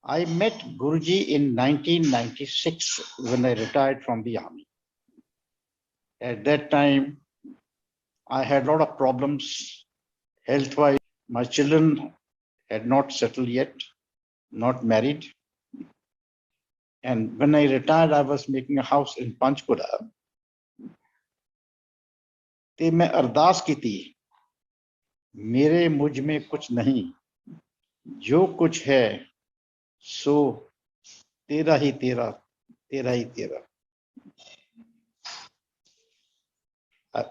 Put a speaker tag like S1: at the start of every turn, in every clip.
S1: I met Guruji in 1996 when I retired from the army. At that time, I had a lot of problems health-wise. My children had not settled yet, not married. And when I retired, I was making a house in Panchkula. ते मैं अरदास की थी, मेरे मुझ में कुछ नहीं, जो कुछ है सो तेरा ही तेरा, तेरा ही तेरा.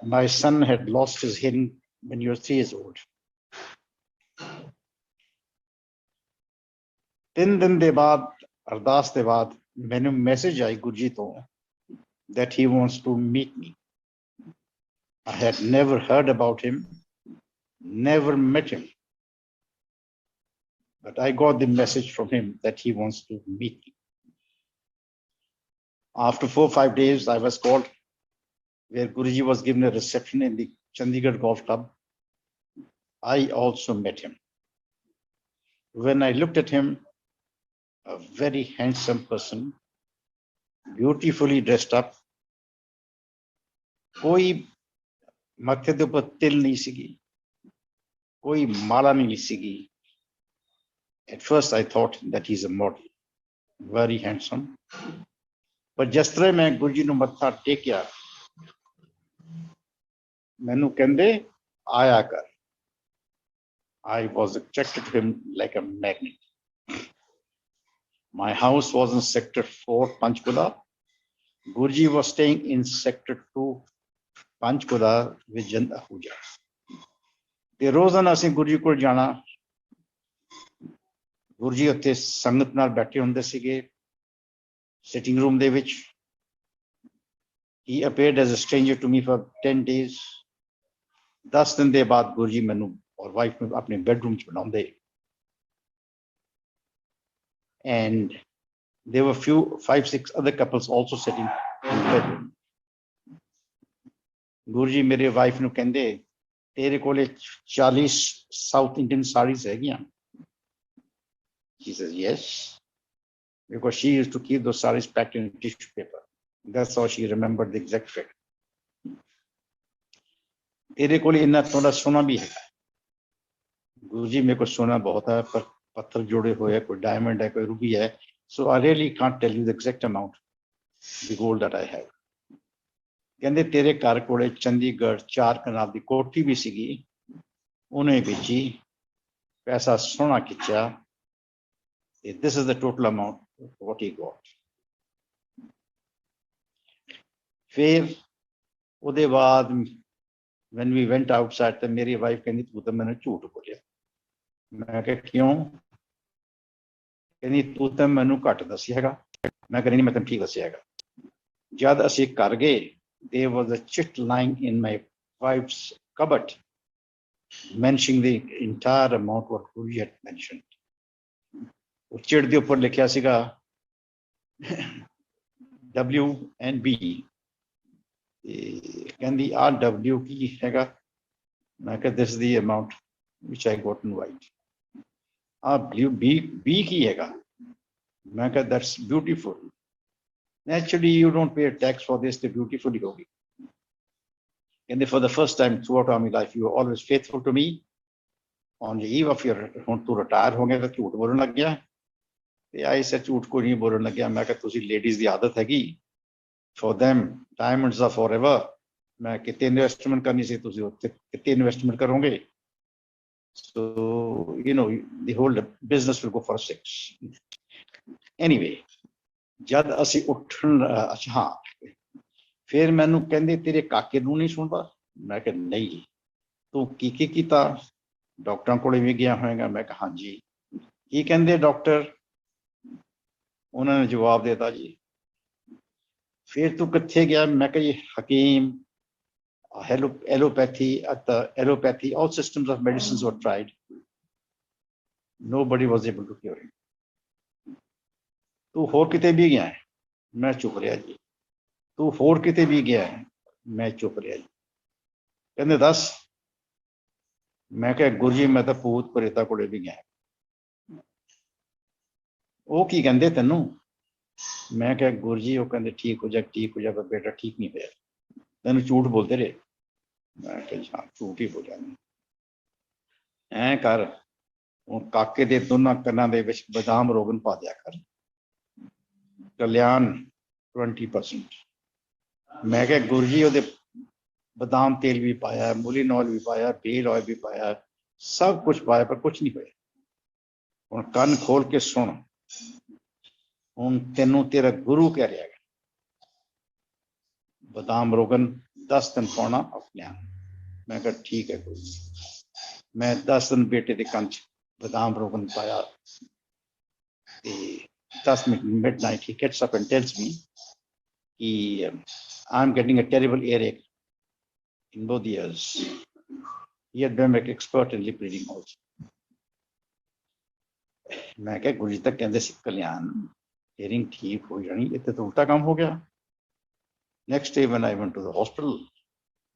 S1: My son had lost his hearing when he was 3 years old. 3 दिन ਦੇ ਬਾਅਦ ਅਰਦਾਸ ਦੇ ਬਾਅਦ ਮੈਨੂੰ ਮੈਸੇਜ ਆਈ ਗੁਰਜੀ ਤੋਂ that he wants to meet me. I had never heard about him, never met him, but I got the message from him that he wants to meet me. After 4-5 days, I was called, where Guruji was given a reception in the Chandigarh Golf Club. I also met him. When I looked at him, a very handsome person, beautifully dressed up, कोई मत्थे दे ऊपर तिल नहीं सीगी, कोई माला नहीं सीगी. At first I thought that he's a model, very handsome. But जिस तरह मैं गुरुजी ਨੂੰ ਮੱਥਾ ਟੇਕਿਆ, ਮੈਨੂੰ ਕਹਿੰਦੇ ਆਇਆ ਕਰ. I was attracted to him like a magnet. My house was in Sector 4, Panchkula. Guruji was staying in Sector 2, Panchkula with Jan Ahuja. ਤੇ ਰੋਜ਼ਾਨਾ ਅਸੀਂ ਗੁਰੂ ਜੀ ਕੋਲ ਜਾਣਾ. ਗੁਰੂ ਜੀ ਉੱਥੇ ਸੰਗਤ ਨਾਲ ਬੈਠੇ ਹੁੰਦੇ ਸੀਗੇ ਸਿਟਿੰਗ ਰੂਮ ਦੇ ਵਿੱਚ. He appeared as a stranger to me for 10 days. 10 ਦਿਨ ਦੇ ਬਾਅਦ ਗੁਰੂ ਜੀ ਮੈਨੂੰ ਔਰ ਵਾਈਫ ਨੂੰ ਆਪਣੇ ਬੈਡਰੂਮ 'ਚ ਬਣਾਉਂਦੇ. And there were 5-6 other couples also sitting in the bedroom. Guru ji ਮੇਰੇ ਵਾਈਫ ਨੂੰ ਕਹਿੰਦੇ ਤੇਰੇ ਕੋਲੇ 40 ਸਾਊਥ ਇੰਡੀਅਨ ਸਾੜੀਜ਼ ਹੈਗੀਆਂ. She says yes, because she used to keep those sarees packed in tissue paper. That's how she remembered the exact fact. तेरे कोले इन्ना थोड़ा सोना भी है. गुरु जी मेरे को सोना बहुत है, पर पत्थर जोड़े हुए, कोई डायमंड है, कोई रूबी है. So I really can't tell you the exact amount, the gold that I have. ਕਹਿੰਦੇ ਤੇਰੇ ਘਰ ਕੋਲੇ ਚੰਡੀਗੜ੍ਹ 4 ਕਨਾਲ ਦੀ ਕੋਠੀ ਵੀ ਸੀਗੀ, ਉਹਨੇ ਵੇਚੀ, ਪੈਸਾ ਸੋਨਾ ਖਿੱਚਿਆ. This is the total amount of what he got. फिर ਉਹਦੇ ਬਾਅਦ when we went outside, ਤੇ ਮੇਰੀ ਵਾਈਫ ਕਹਿੰਦੀ ਤੂੰ ਤਾਂ ਮੈਨੂੰ ਝੂਠ ਬੋਲਿਆ. ਮੈਂ ਕਿਹਾ ਕਿਉਂ? ਕਹਿੰਦੀ ਤੂੰ ਤਾਂ ਮੈਨੂੰ ਘੱਟ ਦੱਸਿਆ ਹੈਗਾ. ਮੈਂ ਕਹਿੰਦੀ ਨਹੀਂ, ਮੈਂ ਤੈਨੂੰ ਠੀਕ ਦੱਸਿਆ ਹੈਗਾ. ਜਦ ਅਸੀਂ ਘਰ ਗਏ, there was a chit lying in my wife's cupboard mentioning the entire amount what Guruji had mentioned. ਉਹ ਚਿੜ ਦੇ ਉੱਪਰ ਲਿਖਿਆ ਸੀਗਾ W&B. ਕਹਿੰਦੀ ਆਹ W ਕੀ ਹੈਗਾ? ਮੈਂ ਕਿਹਾ this is the amount which I got in white. ਆਹ B ਕੀ ਹੈਗਾ? ਮੈਂ ਕਿਹਾ that's beautiful. Naturally, you don't pay a tax for this, the beautiful yogi. And for the first time throughout our life, you were always faithful to me. On the eve of your to retire हो गया तो झूठ बोलने लग गया. ਤੇ I said झूठ को नहीं बोलने लग गया. मैं कहा तुसी ladies ਦੀ आदत हैगी. For them, diamonds are forever. मैं कितने इन्वेस्टमेंट करनी सी, तुसी कितने इन्वेस्टमेंट करोगे? So you know the whole business will go for 6. Anyway. ਜਦ ਅਸੀਂ ਉੱਠਣ, ਅੱਛਾ ਹਾਂ, ਫਿਰ ਮੈਨੂੰ ਕਹਿੰਦੇ ਤੇਰੇ ਕਾਕੇ ਨੂੰ ਨਹੀਂ ਸੁਣਦਾ? ਮੈਂ ਕਿਹਾ ਨਹੀਂ. ਤੂੰ ਕੀ ਕੀਤਾ? ਡਾਕਟਰਾਂ ਕੋਲੇ ਵੀ ਗਿਆ ਹੋਏਗਾ? ਮੈਂ ਕਿਹਾ ਹਾਂਜੀ. ਕੀ ਕਹਿੰਦੇ ਡਾਕਟਰ? ਉਹਨਾਂ ਨੇ ਜਵਾਬ ਦਿੱਤਾ ਜੀ. ਫਿਰ ਤੂੰ ਕਿੱਥੇ ਗਿਆ? ਮੈਂ ਕਿਹਾ ਜੀ ਹਕੀਮ, allopathy, all systems of medicines were tried. Nobody was able to cure him. ਤੂੰ ਹੋਰ ਕਿਤੇ ਵੀ ਗਿਆ ਹੈ? ਮੈਂ ਚੁੱਪ ਰਿਹਾ ਜੀ. ਤੂੰ ਹੋਰ ਕਿਤੇ ਵੀ ਗਿਆ ਹੈ? ਮੈਂ ਚੁੱਪ ਰਿਹਾ ਜੀ. ਕਹਿੰਦੇ ਦੱਸ? ਮੈਂ ਕਿਹਾ ਗੁਰੂ ਜੀ ਮੈਂ ਤਾਂ ਭੂਤ ਪ੍ਰੇਤਾਂ ਕੋਲੇ ਵੀ ਗਿਆ. ਉਹ ਕੀ ਕਹਿੰਦੇ ਤੈਨੂੰ? ਮੈਂ ਕਿਹਾ ਗੁਰੂ ਜੀ ਉਹ ਕਹਿੰਦੇ ਠੀਕ ਹੋ ਜਾ ਪਰ ਬੇਟਾ ਠੀਕ ਨਹੀਂ ਹੋਇਆ, ਤੈਨੂੰ ਝੂਠ ਬੋਲਦੇ ਰਹੇ। ਮੈਂ ਕਿਹਾ ਹਾਂ ਝੂਠ ਹੀ ਬੋਲਿਆ। ਐਂ ਕਰ ਹੁਣ ਕਾਕੇ ਦੇ ਦੋਨਾਂ ਕੰਨਾਂ ਦੇ ਵਿੱਚ ਬਦਾਮ ਰੋਗਨ ਪਾ ਦਿਆ ਕਰ, ਕਲਿਆਣ 20%। ਮੈਂ ਕਿਹਾ ਗੁਰੂ ਜੀ ਉਹਦੇ ਬਦਾਮ ਤੇਲ ਵੀ ਪਾਇਆ, ਮੂਲਿਨ ਆਇਲ ਵੀ ਪਾਇਆ, ਬੇਲ ਆਇਲ ਵੀ ਪਾਇਆ, ਸਭ ਕੁਝ ਪਾਇਆ ਪਰ ਕੁਝ ਨਹੀਂ ਹੋਇਆ। ਹੁਣ ਕੰਨ ਖੋਲ ਕੇ ਸੁਣ, ਹੁਣ ਤੈਨੂੰ ਤੇਰਾ ਗੁਰੂ ਕਹਿ ਰਿਹਾ ਹੈ ਬਦਾਮ ਰੋਗਨ 10 ਦਿਨ ਪਾਉਣਾ ਆਪਣੇ ਆਪ। ਮੈਂ ਕਿਹਾ ਠੀਕ ਹੈ ਗੁਰੂ ਜੀ। ਮੈਂ 10 ਦਿਨ ਬੇਟੇ ਦੇ ਕੰਨ 'ਚ ਬਦਾਮ ਰੋਗਨ ਪਾਇਆ ਤੇ 10 midnight he gets up and tells me I'm getting a terrible earache in both ears. He had been an expert in lip reading also. मैं क्या गुरु जी तक कहते सी कल्याण hearing ठीक हो जानी, इतने तो उल्टा काम हो गया। Next day when I went to the hospital,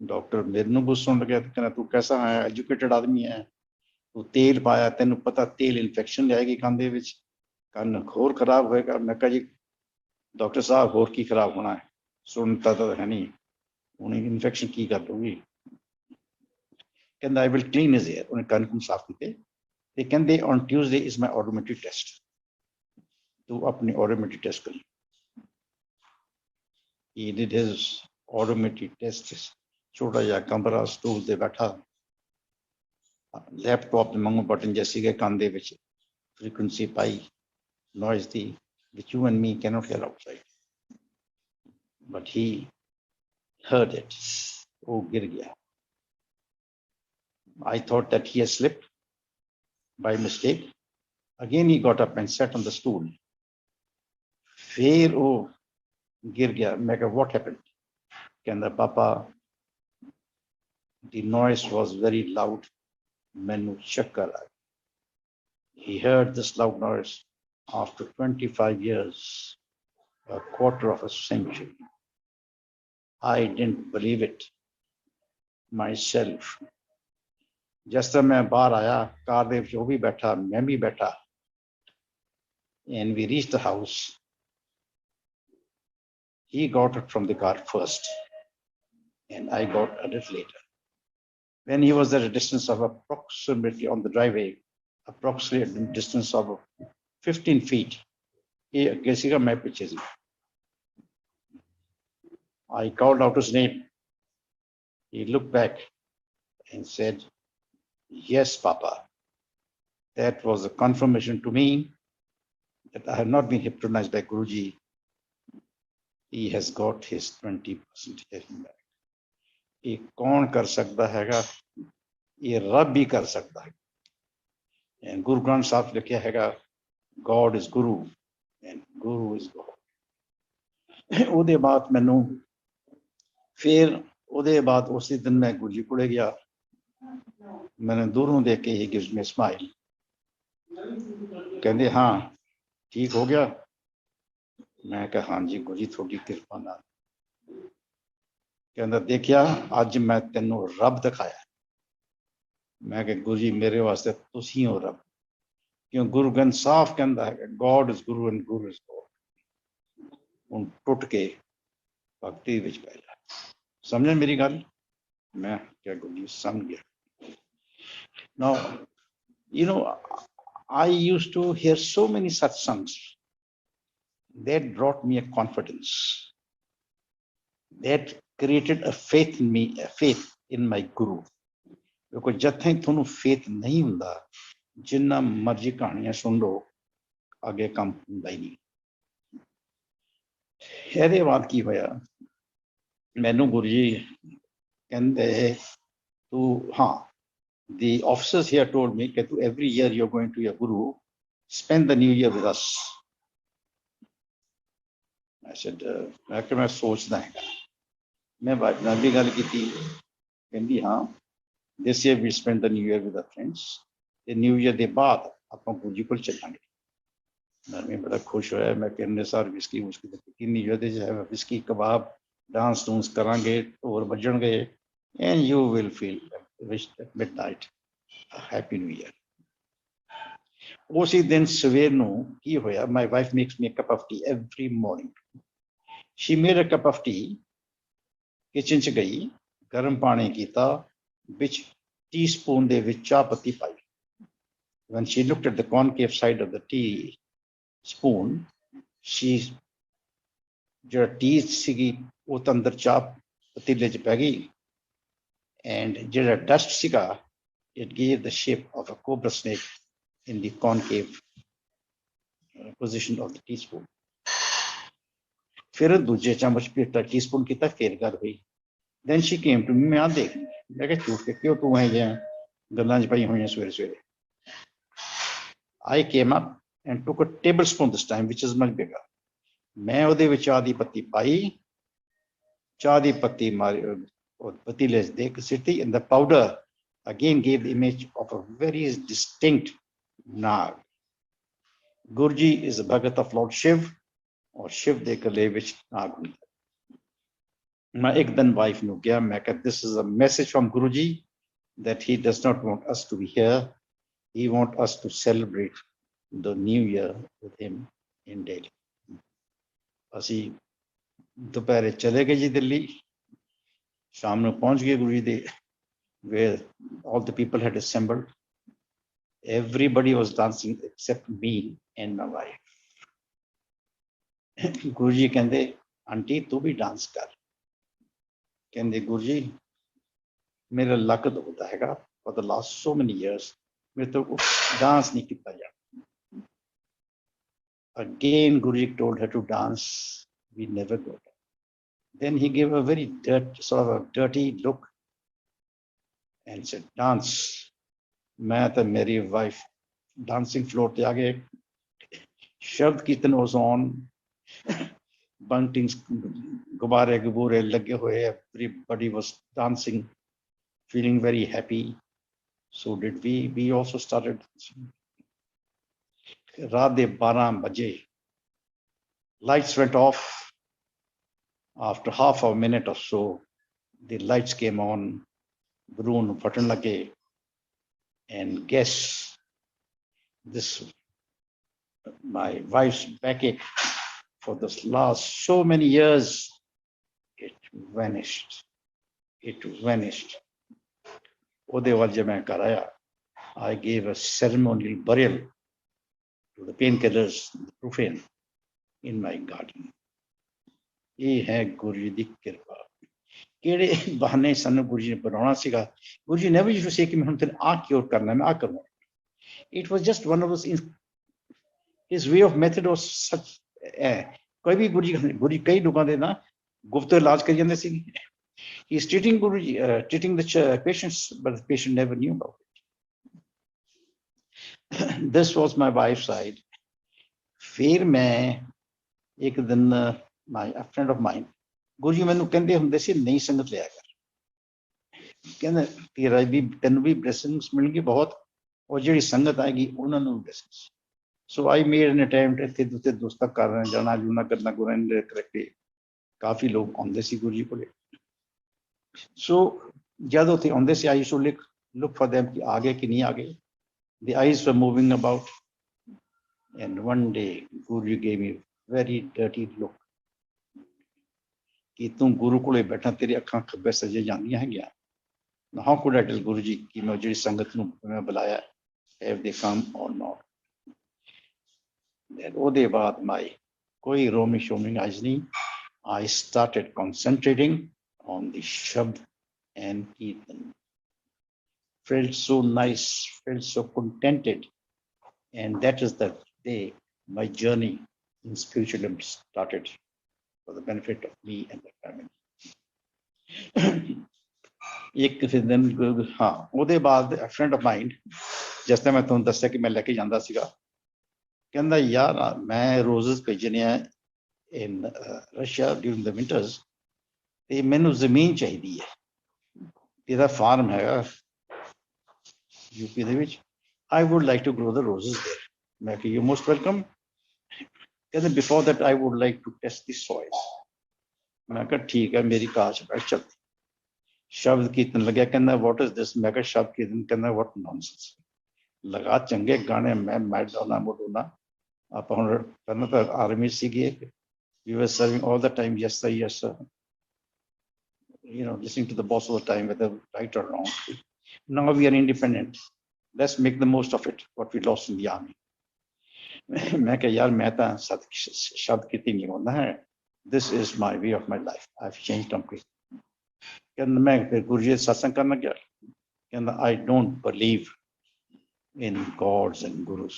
S1: doctor मेरे को सुन लगे तो कहना तू कैसा है, एजुकेटेड आदमी है, तू तेल पाया, तेन पता तेल इन्फेक्शन जाएगी कंन दे विच, कंन होर खराब होएगा। मैं कहा जी डॉक्टर साहब होर की खराब होना है, सुनता तो है नहीं, उन्हें इन्फेक्शन की कर लूगी। कहता I will clean his ear, उन्हें कंन कुन साफ किए ते कहते on Tuesday is my audiometry test, तू अपनी ऑडोमेट्री टेस्ट कर। He did his odometry test, छोटा जा कमरा स्टूल ते बैठा, लैपटॉप दे मंगो बटन जैसी के कान दे विच फ्रीक्वेंसी पाई, नॉइज दी which you and me cannot hear outside, but he heard it. वो गिर गया। I thought that he had slipped by mistake. Again he got up and sat on the stool. फिर वो गिर गया। मैं कहा what happened? कहता पापा the noise was very loud, मैनू चक्कर आ गया। He heard this loud noise after 25 years, a quarter of a century. I didn't believe it myself. जिस तरह मैं बाहर आया, कार दे विच वो भी बैठा, मैं भी बैठा, and we reached the house. He got it from the car first, and I got a little later. When he was at a distance of approximately on the driveway, approximately a distance of 15 feet, he again got my pictures. I called out his name. He looked back and said, yes, Papa. That was a confirmation to me that I have not been hypnotized by Guruji. He has got his 20% hearing back. ये कौन कर सकता हैगा? ये रब भी कर सकता है। And Guru Granth Sahib लिखा हैगा, God is Guru and Guru is God. ਉਹਦੇ ਬਾਅਦ ਮੈਨੂੰ फिर ਉਹਦੇ ਬਾਅਦ उसी दिन मैं गुरु जी को गया। मैंने दूरों देख के ही gives me a smile. कहते हाँ ठीक हो गया? मैं कहा हाँ जी गुरु जी थोड़ी कृपा नाल। कहता देखिया अज मैं तेनों रब दिखाया। मैं कहा गुरु जी मेरे वास्ते तुसी हो रब, क्यों गुरु ग्रंथ साफ कहता है God is Guru and Guru is God. हुण टुट के भक्ति विच पै जा। समझे मेरी गल? मैं क्या गुरु जी समझ गया। Now, you know, I used to hear so many satsangs that brought me a confidence, that created a faith in me, a faith in my Guru. Because जब तक थोनू faith नहीं हुंदा, जिन्ना मर्जी कहानियां सुन लो, आगे काम हुंदा ही नहीं। ਇਹਦੇ ਬਾਅਦ ਕੀ ਹੋਇਆ, ਮੈਨੂੰ ਗੁਰੂ ਜੀ ਕਹਿੰਦੇ ਤੂੰ ਹਾਂ the officers here told me that every year you're going to your guru, spend the new year with us. I said मैं सोचदा है। मैं बात नाल भी गल कीती, कहंदी हाँ this year we spend the new year with our friends, the new year ਦੇ ਬਾਅਦ ਆਪਾਂ ਗੁਰੂ ਜੀ ਕੋਲ ਚੱਲਾਂਗੇ। मैं बड़ा खुश होया। मैं कहने सार विस्की मुस्की ते पीती नहीं, जो है विस्की कबाब डांस डूंस करांगे और बजणगे, and you will feel wished at midnight a happy new year. उसी दिन सवेर नूं की होया, my wife makes me a cup of tea every morning. She made a cup of tea, kitchen च गई, गर्म पानी कीता, विच teaspoon दे विच चाह पत्ती पाई. When she looked at the concave side of the tea spoon, she ਜਿਹੜਾ tea ਸੀਗੀ ਉਹ ਤਾਂ ਅੰਦਰ ਚਾਹ ਪਤੀਲੇ ਚ ਪੈ ਗਈ, and ਜਿਹੜਾ dust ਸੀਗਾ, it gave the shape of a cobra snake in the concave position of the teaspoon. फिर दूजे चम्मच पीता टीस्पून कीता, फिर गल हुई. Then she came to me, मैं आ देख, मैं कहा झूठ के क्यों तू है जे गल्लां च पाई होईयां सवेरे सवेरे. I came up and took a tablespoon this time, which is much bigger. मैं ਉਹਦੇ ਵਿੱਚ ਚਾਹ ਦੀ ਪੱਤੀ ਪਾਈ, ਚਾਹ ਦੀ ਪੱਤੀ ਮਾਰੀ और पतीले च देख city, and the powder again gave the image of a very distinct nag. Gurji is a bhagat of Lord Shiv, और शिव दे गले विच नाग हुंदा. मैं एक दिन वाइफ नूं कहा, मैं कहा this is a message from Guruji that he does not want us to be here, he want us to celebrate the new year with him in Delhi. ਅਸੀਂ ਦੁਪਹਿਰੇ ਚਲੇ ਗਏ ਜੀ ਦਿੱਲੀ, ਸ਼ਾਮ ਨੂੰ ਪਹੁੰਚ ਗਏ ਗੁਰੂ ਜੀ ਦੇ, where all the people had assembled. Everybody was dancing except me and my wife. गुरु जी कहते आंटी तू भी डांस कर. कहते गुरु जी मेरा लक दुखता है, for the last so many years मेरे तो डांस नहीं किया जा. Again Guru ji told her to dance. We never got it. Then he gave a very sort of a dirty look and said dance. मैं तो मेरी wife dancing floor पे आ गए. शब्द कीर्तन was on. Buntings, gubare gubure lage hoye, everybody was dancing, feeling very happy. So did we. We also started dancing. Raat de 12 baje, lights went off. After half a minute or so, the lights came on. Broon patan lage, and guess this, my wife's backache for this last so many years, it vanished. It vanished. Ode baad jab main kar aaya, I gave a ceremonial burial to the painkillers, the profane, in my garden. ये है गुरु जी की कृपा. केड़े बहाने सन गुरु जी ने बनाना सीगा. गुरु जी never used to say कि मैं हुण तेरे आ क्यों करना है, मैं आ करूँगा. It was just one of those, his way of method was such. कोई भी गुरु जी कई लोगों दे ना गुप्त इलाज कर जाते सी. He is treating Guru ji, treating the patients, but the patient never knew about it. This was my wife's side. फिर मैं एक दिन, a friend of mine, गुरु जी मैनू कहते हुंदे सी नई संगत लिया कर, कहंदे तेरा भी तैनू भी ब्लेसिंग्स मिलणगी बहुत, और जिहड़ी संगत आएगी उन्हां नूं blessings. So I made an attempt ਇੱਥੇ ਦੂਸਰੇ ਦੋਸਤਾਂ ਕਰਨ ਜਾਣਾ ਜੁਨਾ ਕਰਨਾ ਗੁਰੂ ਨੇ ਕਰੈਕਟਲੀ ਕਾਫੀ ਲੋਕ ਆਉਂਦੇ ਸੀ ਗੁਰੂ ਜੀ ਕੋਲੇ. So ਜਦ ਉੱਥੇ ਆਉਂਦੇ ਸੀ, I used to look for them ਕਿ ਆ ਗਏ ਕਿ ਨਹੀਂ ਆ ਗਏ. The eyes were moving about, and one day Guru ji gave me a very dirty look कि तू गुरु कोले बैठा, तेरी अखां खब्बे सजे ਜਾਂਦੀਆਂ ਹੈਗੀਆਂ. How could I tell Guru ji कि मैं ਜਿਹੜੀ ਸੰਗਤ ਨੂੰ ਮੈਂ ਬੁਲਾਇਆ, have they come or not? Then ਉਹਦੇ ਬਾਅਦ my कोई रोमी शोमी आज नहीं. I started concentrating on the Shabd and Kirtan. Felt so nice, felt so contented, and that is the day my journey in spiritualism started for the benefit of me and the family. एक दिन हाँ ਉਹਦੇ ਬਾਅਦ a friend of mine, ਜਿਸ ਤਰ੍ਹਾਂ ਮੈਂ ਤੁਹਾਨੂੰ ਦੱਸਿਆ ਕਿ ਮੈਂ ਲੈ ਕੇ ਜਾਂਦਾ ਸੀਗਾ, ਕਹਿੰਦਾ ਯਾਰ ਮੈਂ ਰੋਜ਼ਸ ਭੇਜਣੇ ਆ in Russia during the winters, ਤੇ ਮੈਨੂੰ ਜ਼ਮੀਨ ਚਾਹੀਦੀ ਹੈ, ਇਹਦਾ ਫਾਰਮ ਹੈਗਾ यूपी ਦੇ ਵਿੱਚ, I would like to grow the roses there. ਮੈਂ ਕਿਹਾ you're most welcome. ਕਹਿੰਦੇ before that I would like to test the soil. ਮੈਂ ਕਿਹਾ ਠੀਕ ਹੈ, ਮੇਰੀ ਕਾਰ ਚ ਬੈਠ ਚੱਲ. ਸ਼ਬਦ ਕੀਰਤਨ ਲੱਗਿਆ, ਕਹਿੰਦਾ what is this? ਮੈਂ ਕਿਹਾ ਸ਼ਬਦ ਕੀਰਤਨ. ਕਹਿੰਦਾ what nonsense. लगा चंगे गाने मैं मैडोना मोडोना आप करना तो आर्मी सीगे we were serving all the time yes sir you know listening to the boss all the time whether right or wrong. Now we are independent, let's make the most of it what we lost in the army. मैं कहा यार मैं तो शब्द कीर्ति नहीं होना है, this is my way of my life, I've changed completely. कहना मैं फिर गुरु जी सत्संग करना गया, कहना I don't believe in gods and gurus,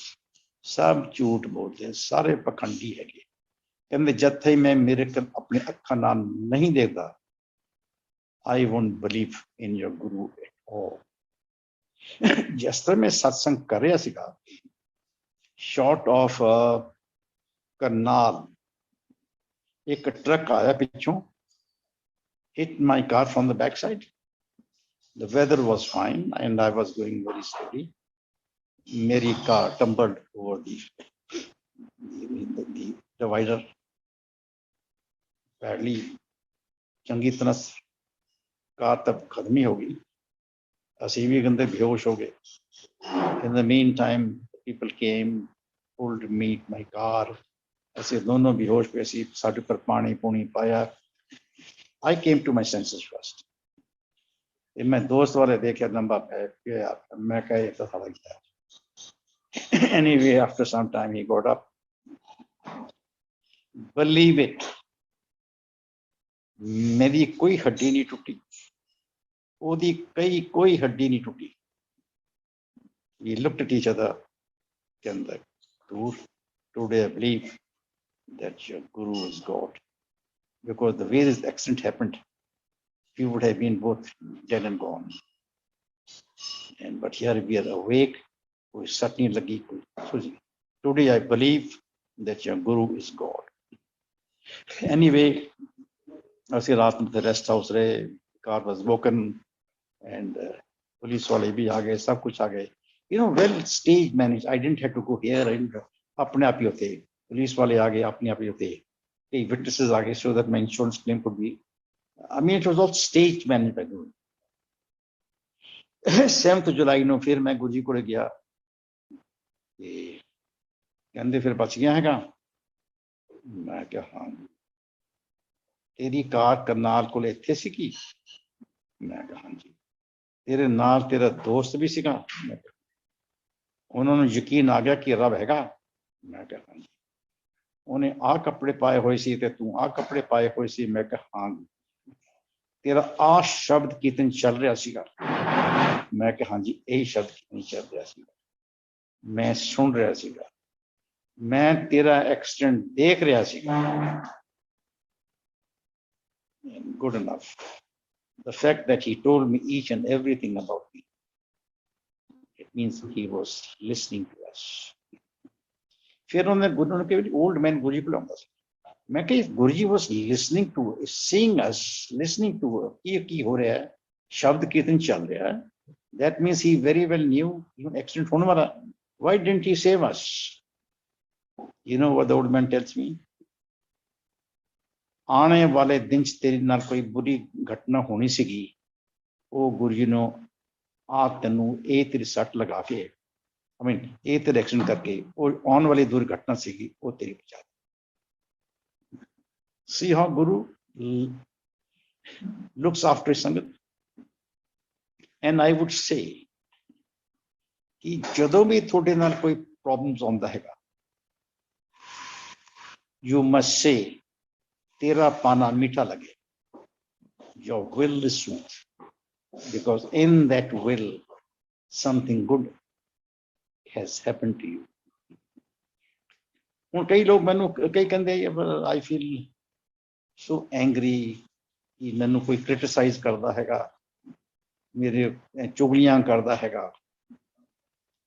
S1: सब झूठ बोलते हैं, सारे पखंडी है। कहते जब थे मैं मेरे अपने अखा नाल नहीं देखता, I won't believe in your guru at all. जिस तरह मैं सत्संग कर रहा सीगा, शॉर्ट ऑफ करनाल एक ट्रक आया पिछों, hit my car from the backside. The weather was fine and I was going very slowly. मेरी car tumbled over the divider. Badly, चंगी तरह कार तब खत्म ही होगी, असी भी गंदे बेहोश हो गए। In the meantime, people came, pulled me, my car. ऐसे दोनों बेहोश पे ऐसी साढ़े पर पानी पूनी पाया। I came to my senses first. मैं दोस्त वाले देखे लंबा यार, मैं कहा ये तो हवा गया। Anyway, after some time he got up. Believe it, मेरी कोई हड्डी नहीं टूटी, ओदी कोई हड्डी नहीं टूटी। We looked at each other and like, today I believe that your guru is God, because the way this accident happened, we would have been both dead and gone. And but here we are awake. कोई सट नहीं लगी, कोई today I believe that your guru is God. Anyway, ऐसे रात में rest house रहे, car was broken and police वाले भी आ गए, सब कुछ आ गए। You know, well stage managed. I didn't have to go here and अपने आप ही होते, पुलिस वाले आ गए अपने आप ही होते, कई witnesses आ गए so that my insurance claim could be, I mean it was all stage managed by Guru. 7th जुलाई ਨੂੰ फिर मैं गुरु जी को गया, कहते फिर बच गया है का, मैं क्या हाँ, तेरी कार करनाल को इत्थे सीगी, मैं कहा हाँ जी, तेरे नाल तेरा दोस्त भी सीगा, उन्होंने यकीन आ गया कि रब हैगा, मैं कहा हाँ जी, उन्हें आ कपड़े पाए हुए सी ते तू आ कपड़े पाए हुए सी, मैं कहा हाँ, तेरा आ शब्द कीर्तन चल रहा सीगा, मैं कहा हाँ जी यही शब्द कीर्तन चल रहा सीगा, मैं सुन रहा सीगा, मैं तेरा एक्सीडेंट देख रहा सीगा। Good enough. The fact that he told me each and everything about me, it means he was listening to us. फिर उन्होंने गुरु ने कहा ओल्ड मैन गुरु जी को लाऊंगा, मैं कही गुरु जी was listening to, seeing us, listening to की हो रहा है, शब्द कीर्तन चल रहा है, that means he very well knew even accident होने वाला, why didn't he save us? You know what the old man tells me? आने वाले दिन तेरे नाल कोई बुरी घटना होनी सीगी, ओ गुरु जी ने आ तेनू ए तेरी सट लगा के, I mean ए तेरे एक्सीडेंट करके और आने वाली दुर्घटना सीगी वो तेरी बचा। See how Guru looks after his sangat. And I would say कि जदों भी थोड़े नाल कोई प्रॉब्लम्स आंदा हैगा, you must say तेरा पाना मीठा लगे, your will is sweet, because in that will something good has happened to you. ਹੁਣ कई लोग मैनू कई कहते I feel so angry कि मैनू कोई क्रिटिसाइज करता हैगा, मेरे चुगलियां करता हैगा,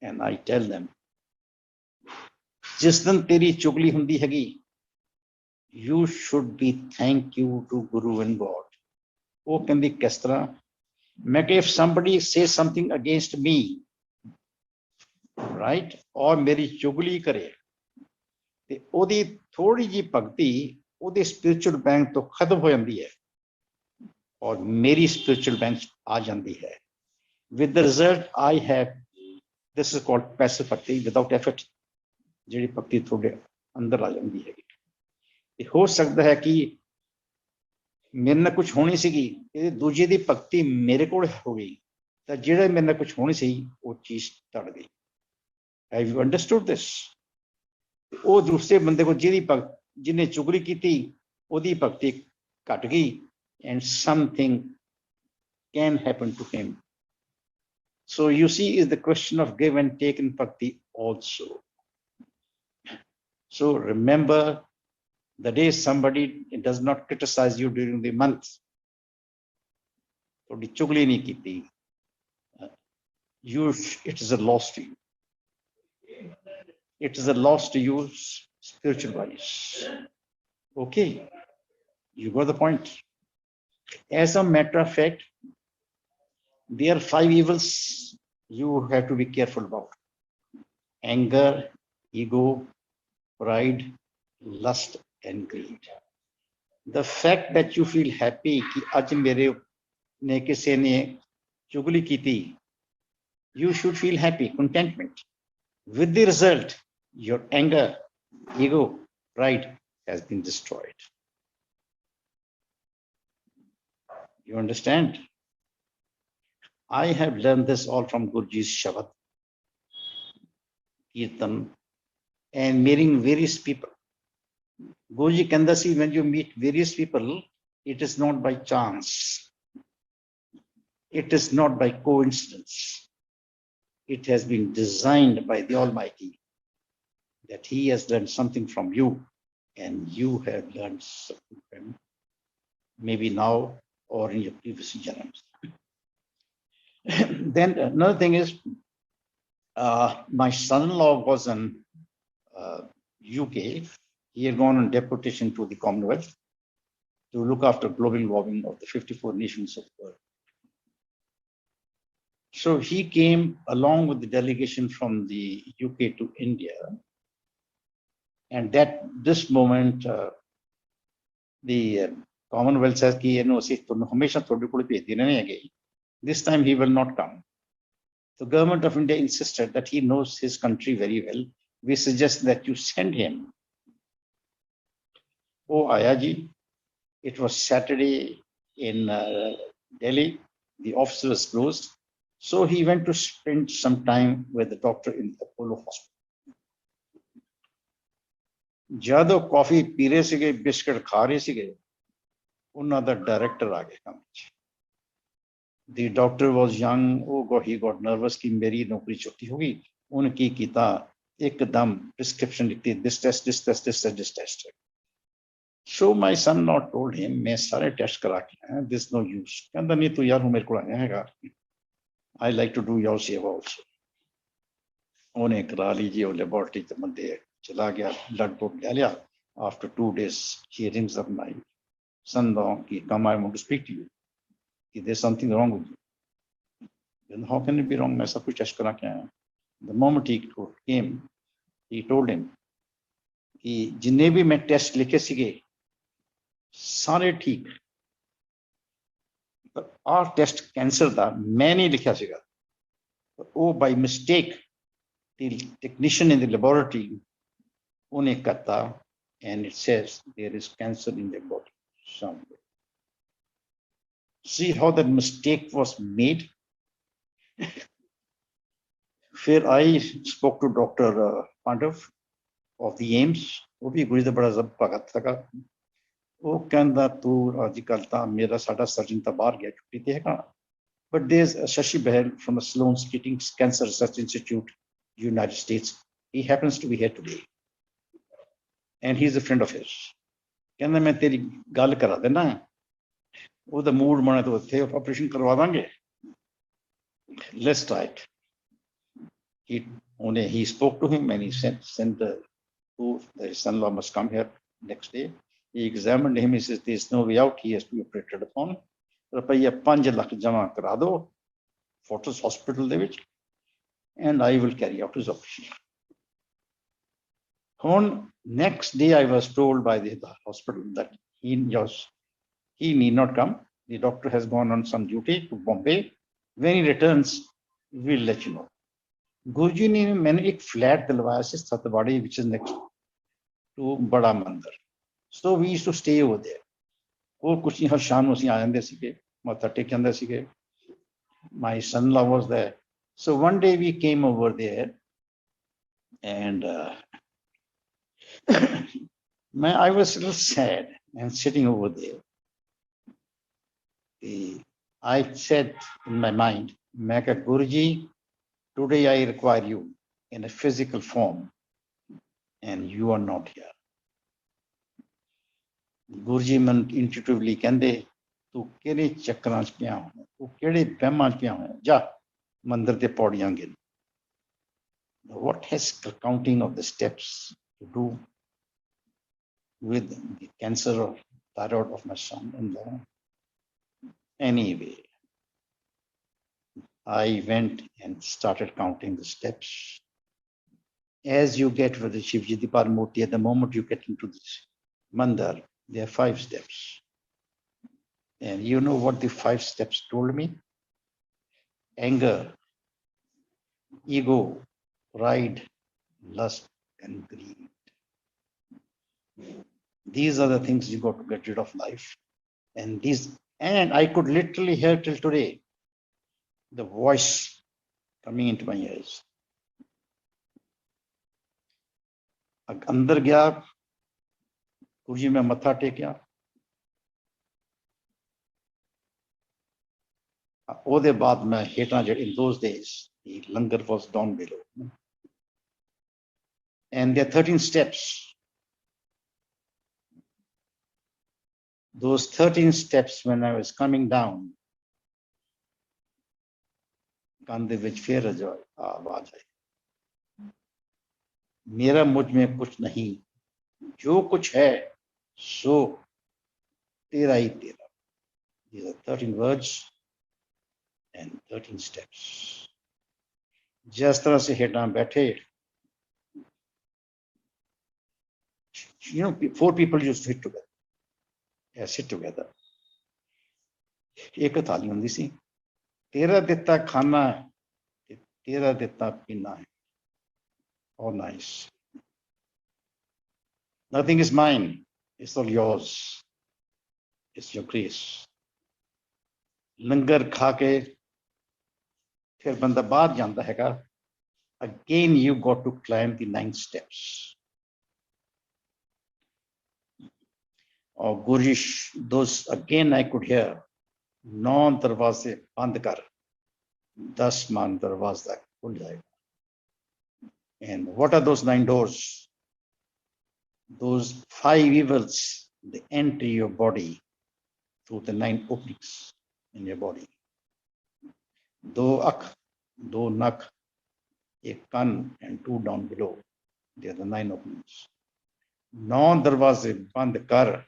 S1: and I tell them जिस दिन तेरी चुगली हुंदी हैगी, you should be thank you to Guru and God. वो कहती किस तरह, मैं if somebody says something against me, right, और मेरी चुगली करे, ते ओदी थोड़ी जी भक्ति ओदे स्पिरिचुअल बैंक तो खत्म हो जाती है और मेरी स्पिरिचुअल बैंक आ जाती है, with the result I have This is called passive bhakti, without effort. ਜਿਹੜੀ ਭਗਤੀ ਤੁਹਾਡੇ ਅੰਦਰ ਆ ਜਾਂਦੀ ਹੈਗੀ। ਇਹ ਹੋ ਸਕਦਾ ਹੈ ਕਿ ਮੇਰੇ ਨਾਲ ਕੁਝ ਹੋਣੀ ਸੀਗੀ, ਇਹ ਦੂਜੇ ਦੀ ਭਗਤੀ ਮੇਰੇ ਕੋਲ ਹੋ ਗਈ, ਤਾਂ ਜਿਹੜਾ ਮੇਰੇ ਨਾਲ ਕੁਝ ਹੋਣੀ ਸੀ ਉਹ ਚੀਜ਼ ਟੜ ਗਈ। ਹੈਵ ਯੂ ਅੰਡਰਸਟੂਡ ਦਿਸ? ਉਹ ਦੂਸਰੇ ਬੰਦੇ ਕੋਲ ਜਿਹਨੇ ਚੁਗਲੀ ਕੀਤੀ ਉਹਦੀ ਭਗਤੀ ਘਟ ਗਈ, and something can happen to him. So you see, is the question of give and take in bhakti also. So remember, the day somebody does not criticize you during the month, so chugli nahi kiti, it is a loss to you. It is a loss to you spiritual wise. Okay, you got the point. As a matter of fact, there are 5 evils you have to be careful about: anger, ego, pride, lust, and greed. The fact that you feel happy कि आज मेरे ने किसी ने चुगली की थी, you should feel happy, contentment. With the result, your anger, ego, pride has been destroyed. You understand? I have learned this all from Guruji's Shabad, Kirtan, and meeting various people. Guruji kanda si, when you meet various people, it is not by chance. It is not by coincidence. It has been designed by the Almighty that He has learned something from you, and you have learned something from Him, maybe now or in your previous jannams. Then another thing is, my son-in-law was in UK. He had gone on deputation to the Commonwealth to look after global warming of the 54 nations of the world. So he came along with the delegation from the UK to India, and at this moment the Commonwealth says कि ये no सिर्फ तो हमेशा थोड़ी कोई भेजती नहीं है। This time he will not come. The government of India insisted that he knows his country very well. We suggest that you send him. Oh, Ayaji, it was Saturday in Delhi. The office was closed. So he went to spend some time with the doctor in the Apollo hospital. Jado coffee pee rahe sige, biscuit kha rahe sige, unna da director aa gaya kam vich. The doctor was young. Oh God, he got nervous कि मेरी नौकरी छुट्टी होगी। उनकी किता एकदम prescription लिखती, this test, this test, this test, this test. So my son-in-law told him, मैं सारे टेस्ट करा के आया, this no use. कहता नहीं तू यार हूँ मेरे को आया हैगा, I like to do your सेवा also. उन्हें करा लीजिए, वो लेबोरेटरी के बंदे चला गया, ब्लड ग्रुप ले लिया. After 2 days, he rings up my son-in-law कि come, I want to speak to you. There's something wrong with you. Then how can it be wrong? मैं सब कुछ टेस्ट करा के आया. The moment he came, he told him कि जिन्हें भी मैं टेस्ट लिखे सीगे सारे ठीक, पर our टेस्ट कैंसर था, मैं नहीं लिखा सीगा. Oh, by mistake, the technician in the laboratory उन्हें कहता, and it says there is cancer in the body somewhere. See how that mistake was made. फिर I spoke to Dr. Pandav of the AIMS. वो भी गुरुजी दा बड़ा जब भगत लगा. वो कहता तू आजकल ता मेरा साडा सर्जन ता बाहर गया छुट्टी ते हैगा. But there's Shashi Bahel from the Sloan Keating Cancer Research Institute, United States. He happens to be here today, and he's a friend of his. कहता मैं तेरी गल करा देना, ਉਹਦਾ ਮੂਡ ਬਣਾ ਤਾਂ ਉੱਥੇ ਆਪਰੇਸ਼ਨ ਕਰਵਾ ਦਾਂਗੇ. Let's try it. He spoke to him and he sent the son-in-law must come here next day. He examined him. He says there's no way out. He has to be operated upon. रुपया 5 ਲੱਖ ਜਮਾ ਕਰਾ ਦਿਓ Fortis Hospital ਦੇ ਵਿੱਚ, and I will carry out his operation. On next day, I was told by the hospital that he need not come. The doctor has gone on some duty to Bombay. When he returns, we'll let you know. गुरु जी ने मैंने एक flat दिलवाया से सतवाड़ी which is next to बड़ा मंदिर. So we used to stay over there. वो कुछ नहीं, हर शाम ਨੂੰ ਅਸੀਂ ਆ ਜਾਂਦੇ ਸੀਗੇ, ਮੱਥਾ ਟੇਕ ਜਾਂਦੇ ਸੀਗੇ. My son-in-law was there. So one day we came over there and I was a little sad and sitting over there. I said in my mind, Guruji, today I require you in a physical form and you are not here. Guruji man intuitively ਕਹਿੰਦੇ ਤੂੰ ਕਿਹੜੇ ਚੱਕਰਾਂ 'ਚ ਪਿਆ ਹੋਇਆ, ਤੂੰ ਕਿਹੜੇ ਵਹਿਮਾਂ 'ਚ ਪਿਆ ਹੋਇਆ, ਜਾ ਮੰਦਿਰ ਤੇ ਪੌੜੀਆਂ ਗਿਣ. What has counting of the steps to do with the cancer of thyroid of my son-in-law? Anyway, I went and started counting the steps. As you get to the Shivji di Paramurti, at the moment you get into this mandir, there are 5 steps. And you know what the 5 steps told me? Anger, ego, pride, lust, and greed. These are the things you got to get rid of life. And I could literally hear till today the voice coming into my ears. अंदर गया, गुरुजी में मत्था टेकिया. ਉਹਦੇ ਬਾਅਦ ਮੈਂ ਹੇਠਾਂ ਜਿਹੜੇ in those days the langar was down below and there are 13 steps. Those 13 steps when I was coming down, ਕੰਨ ਦੇ ਵਿੱਚ ਫੇਰ ਆਵਾਜ਼ ਆਈ, मेरा मुझ में कुछ नहीं, जो कुछ है सो तेरा ही तेरा. These are 13 words and 13 steps. जिस तरह से हेठां बैठे, you know, 4 people used to sit together. Yeah, sit together. एक थाली हुंदी सी, तेरा दिता खाना है, तेरा दिता पीना है. Oh, nice. Nothing is mine. It's all yours. It's your grace. लंगर खा के फिर बंदा बाहर जाता हैगा. Again you got to climb the 9 steps. और गुरुजी, those again I could hear, 9 दरवाजे बंद कर, 10वां दरवाजा खुल जाएगा. And what are those 9 doors? Those 5 evils, they enter your body through the 9 openings in your body. 2 akh, 2 nak, 1 kan, and 2 down below. They are the 9 openings. 9 darwaze band kar,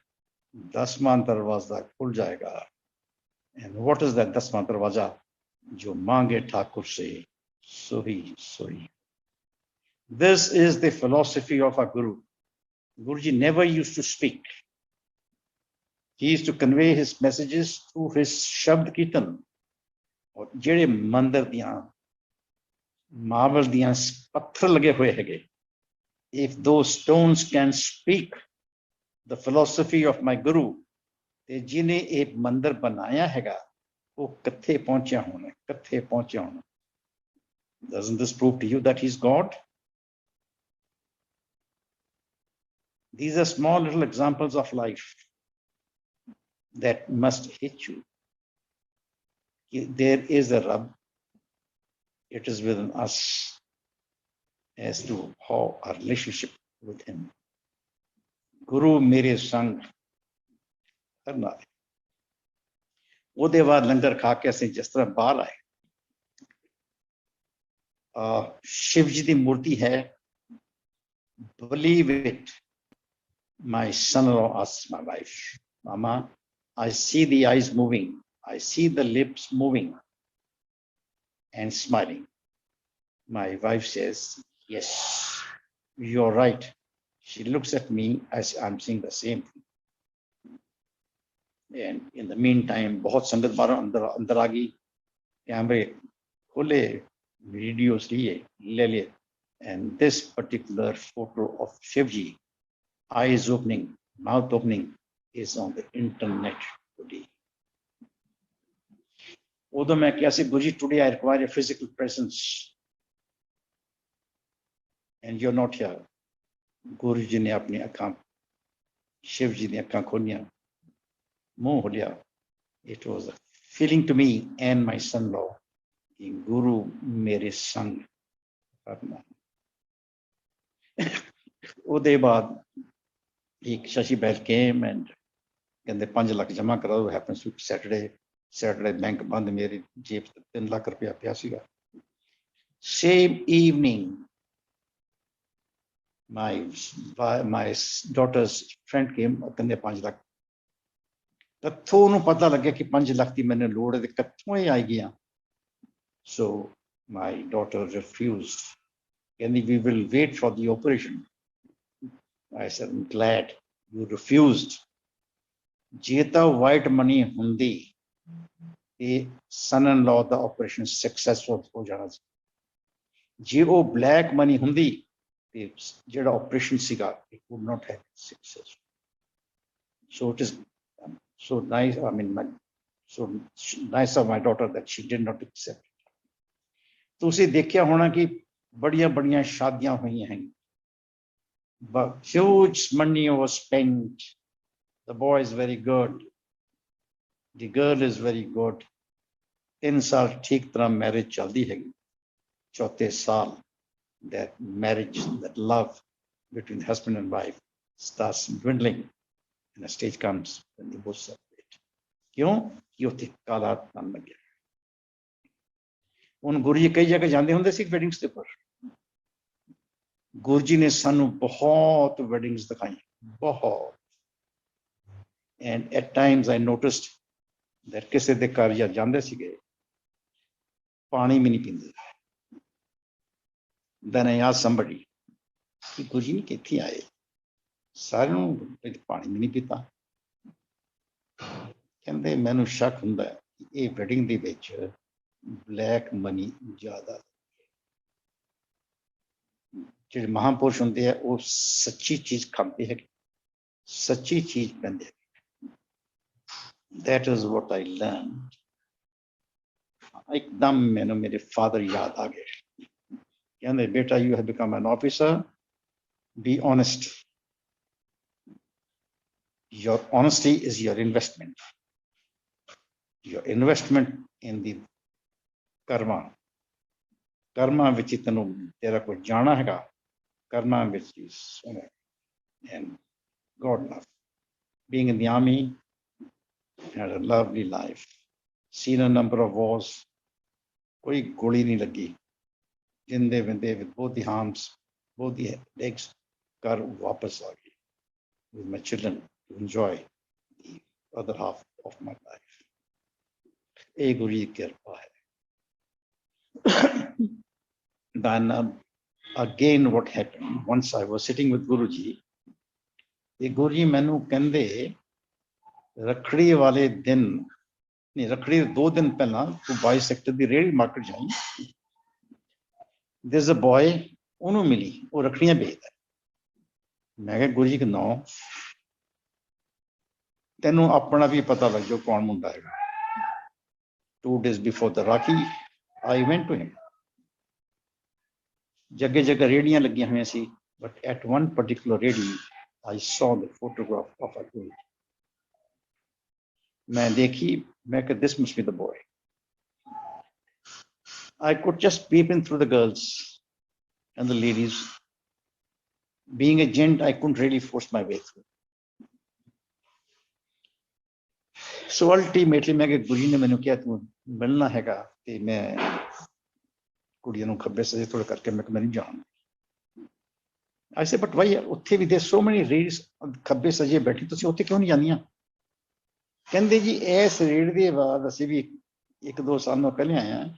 S1: 10वां दरवाजा खुल जाएगा. And what is that 10वां दरवाजा? जो मांगे ठाकुर से सोही सोही. This is the philosophy of our Guru. Guruji never used to speak. He used to convey his messages through his Shabd Kirtan. और जेड़े मंदिर दियां मार्बल दियां पत्थर लगे हुए हैगे, if those stones can speak the philosophy of my Guru, ते जिन्हें एक मंदिर बनाया हैगा वो कत्थे पहुंचा होना, कत्थे पहुंचा होना. Doesn't this prove to you that he's God? These are small little examples of life that must hit you. There is a Rabb. It is within us as to how our relationship with him. Guru mere sang karna hai. ਉਹਦੇ ਬਾਅਦ ਲੰਗਰ ਖਾ ਕੇ ਅਸੀਂ ਜਿਸ ਤਰ੍ਹਾਂ ਬਾਹਰ ਆਏ, शिव जी की मूर्ति है. Believe it. My son-in-law asks my wife, Mama, I see the eyes moving, I see the lips moving and smiling. My wife says, yes, you're right. She looks at me as I'm seeing the same thing. And in the meantime, बहुत संगत बाहर अंदर आ गई, कैमरे खोले, videos लिए, and this particular photo of Shivji, eyes opening, mouth opening, is on the internet today. Although मैं क्या से गुरुजी, today I require a physical presence, and you're not here. गुरुजी ने अपनी अखां, शिवजी ने अखां खोलियां, मुंह खोलिया. It was a feeling to me and my son-in-law कि गुरु मेरे संग करना. ਉਹਦੇ ਬਾਅਦ एक शशि बैल came and कहते 5 लाख जमा कराओ. happens to Saturday बैंक बंद, मेरी जेब 3 लाख रुपया पिया सीगा. Same evening my daughter's friend came, कहते 5 लाख. कत्थों उन्होंने पता लगे कि 5 लाख की मैंने लोड़ है, कत्थों ही आई गया. So my daughter refused. ਕਹਿੰਦੀ we will wait for the operation. I said, I'm glad you refused. ਜੇ ਤਾਂ white money ਹੁੰਦੀ ਤੇ son-in-law ਦਾ operation successful ਹੋ ਜਾਣਾ ਸੀ. ਜੇ ਉਹ black money ਹੁੰਦੀ ਤੇ ਜਿਹੜਾ operation ਸੀਗਾ, it would not have been successful. So it is so nice, I mean, so nice of my daughter that she did not accept. ਤੁਸੀਂ ਦੇਖਿਆ ਹੋਣਾ ਕਿ ਬੜੀਆਂ ਬੜੀਆਂ ਸ਼ਾਦੀਆਂ ਹੋਈਆਂ ਹਨ, but huge money was spent. The boy is very good, the girl is very good. 3 ਸਾਲ ਠੀਕ ਤਰ੍ਹਾਂ marriage ਚੱਲਦੀ ਹੈਗੀ. ਚੌਥੇ ਸਾਲ that marriage, that love between husband and wife starts dwindling, and a stage comes when they both separate. ਕਿਉਂ? ਕਿ ਉੱਥੇ ਕਾਲਾ ਧਨ ਲੱਗਿਆ. ਹੁਣ ਗੁਰੂ ਜੀ ਕਈ ਜਗ੍ਹਾ ਜਾਂਦੇ ਹੁੰਦੇ ਸੀ ਵੈਡਿੰਗਸ ਦੇ ਉੱਪਰ. ਗੁਰੂ ਜੀ ਨੇ ਸਾਨੂੰ ਬਹੁਤ ਵੈਡਿੰਗਸ ਦਿਖਾਈਆਂ, ਬਹੁਤ. And at times I noticed that ਕਿਸੇ ਦੇ ਘਰ ਜਾਂਦੇ ਸੀਗੇ, ਪਾਣੀ ਵੀ ਨਹੀਂ ਪੀਂਦੇ. Then I asked somebody ਕਿ ਗੁਰੂ ਜੀ ਨੇ ਕਿੱਥੇ ਆਏ, ਸਾਰਿਆਂ ਨੂੰ ਪਾਣੀ ਵੀ ਨਹੀਂ ਪੀਤਾ. ਕਹਿੰਦੇ ਮੈਨੂੰ ਸ਼ੱਕ ਹੁੰਦਾ ਹੈ ਕਿ ਇਹ ਵੈਡਿੰਗ ਦੇ ਵਿੱਚ ਬਲੈਕ ਮਨੀ ਜ਼ਿਆਦਾ. ਜਿਹੜੇ ਮਹਾਂਪੁਰਸ਼ ਹੁੰਦੇ ਆ ਉਹ ਸੱਚੀ ਚੀਜ਼ ਖਾਂਦੇ ਹੈ, ਸੱਚੀ ਚੀਜ਼ ਪੈਂਦੇ. That is what I learned. ਇੱਕਦਮ ਮੈਨੂੰ ਮੇਰੇ ਫਾਦਰ ਯਾਦ ਆ ਗਏ. ਕਹਿੰਦੇ ਬੇਟਾ, you have become an officer, be honest. Your honesty is your investment. Your investment in the karma. Karma ਵਿੱਚ ਤੈਨੂੰ ਤੇਰਾ ਕੋਈ ਜਾਣਾ ਹੈਗਾ, karma ਵਿੱਚ ਹੀ ਸੋਣਾ. And God love. Being in the army, had a lovely life. Seen a number of wars. ਕੋਈ ਗੋਲੀ ਨਹੀਂ ਲੱਗੀ. ਜਿੰਦੇ ਵਿੰਦੇ with both the arms, both the legs, ਘਰ ਵਾਪਸ ਆ ਗਈ with my children to enjoy the other half of my life. ਇਹ ਗੁਰੂ ਜੀ ਦੀ ਕਿਰਪਾ ਹੈ. Then again what happened, once I was sitting with Guruji, ਤੇ ਗੁਰੂ ਜੀ ਮੈਨੂੰ ਕਹਿੰਦੇ ਰੱਖੜੀ ਵਾਲੇ ਦਿਨ, ਨਹੀਂ ਰੱਖੜੀ ਦੇ 2 ਦਿਨ ਪਹਿਲਾਂ ਤੂੰ 22 ਸੈਕਟਰ ਦੀ ਰੇਹੜੀ ਮਾਰਕੀਟ ਜਾਈ. There's a boy, ਉਹਨੂੰ ਮਿਲੀ, ਉਹ ਰੱਖੜੀਆਂ ਵੇਚਦਾ. ਮੈਂ ਕਿਹਾ ਗੁਰੂ ਜੀ ਕਿ ਨੋ, ਤੈਨੂੰ ਆਪਣਾ ਵੀ ਪਤਾ ਲੱਗ ਜਾਓ ਕੌਣ ਮੁੰਡਾ ਹੈਗਾ. 2 days before the Rakhi, I went to him. ਜਗ੍ਹਾ ਜਗ੍ਹਾ ਰੇਹੜੀਆਂ ਲੱਗੀਆਂ ਹੋਈਆਂ ਸੀ, but at one particular redi, I saw the photograph of a girl. मैं देखी, मैं कहा this must be the boy. I could just peep in through the girls and the ladies. Being a gent, I couldn't really force my way through. So ultimately, मैं कहा गुरु ने मैंने किया तू मिलना हैगा ते मैं कुड़ियों ਨੂੰ ਖੱਬੇ ਸੱਜੇ ਥੋੜਾ ਕਰਕੇ ਮੈਂ ਨਹੀਂ ਜਾਣ. I said, but why? ਉੱਥੇ ਵੀ there's so many ladies ਖੱਬੇ ਸੱਜੇ ਬੈਠੀ, ਤੁਸੀਂ ਉੱਥੇ ਕਿਉਂ ਨਹੀਂ ਜਾਂਦੀਆਂ? ਕਹਿੰਦੇ ਜੀ ਇਸ ਰੇਡ ਦੇ ਬਾਅਦ ਅਸੀਂ ਵੀ 1-2 ਸਾਲ ਪਹਿਲੇ ਆਏ ਹਾਂ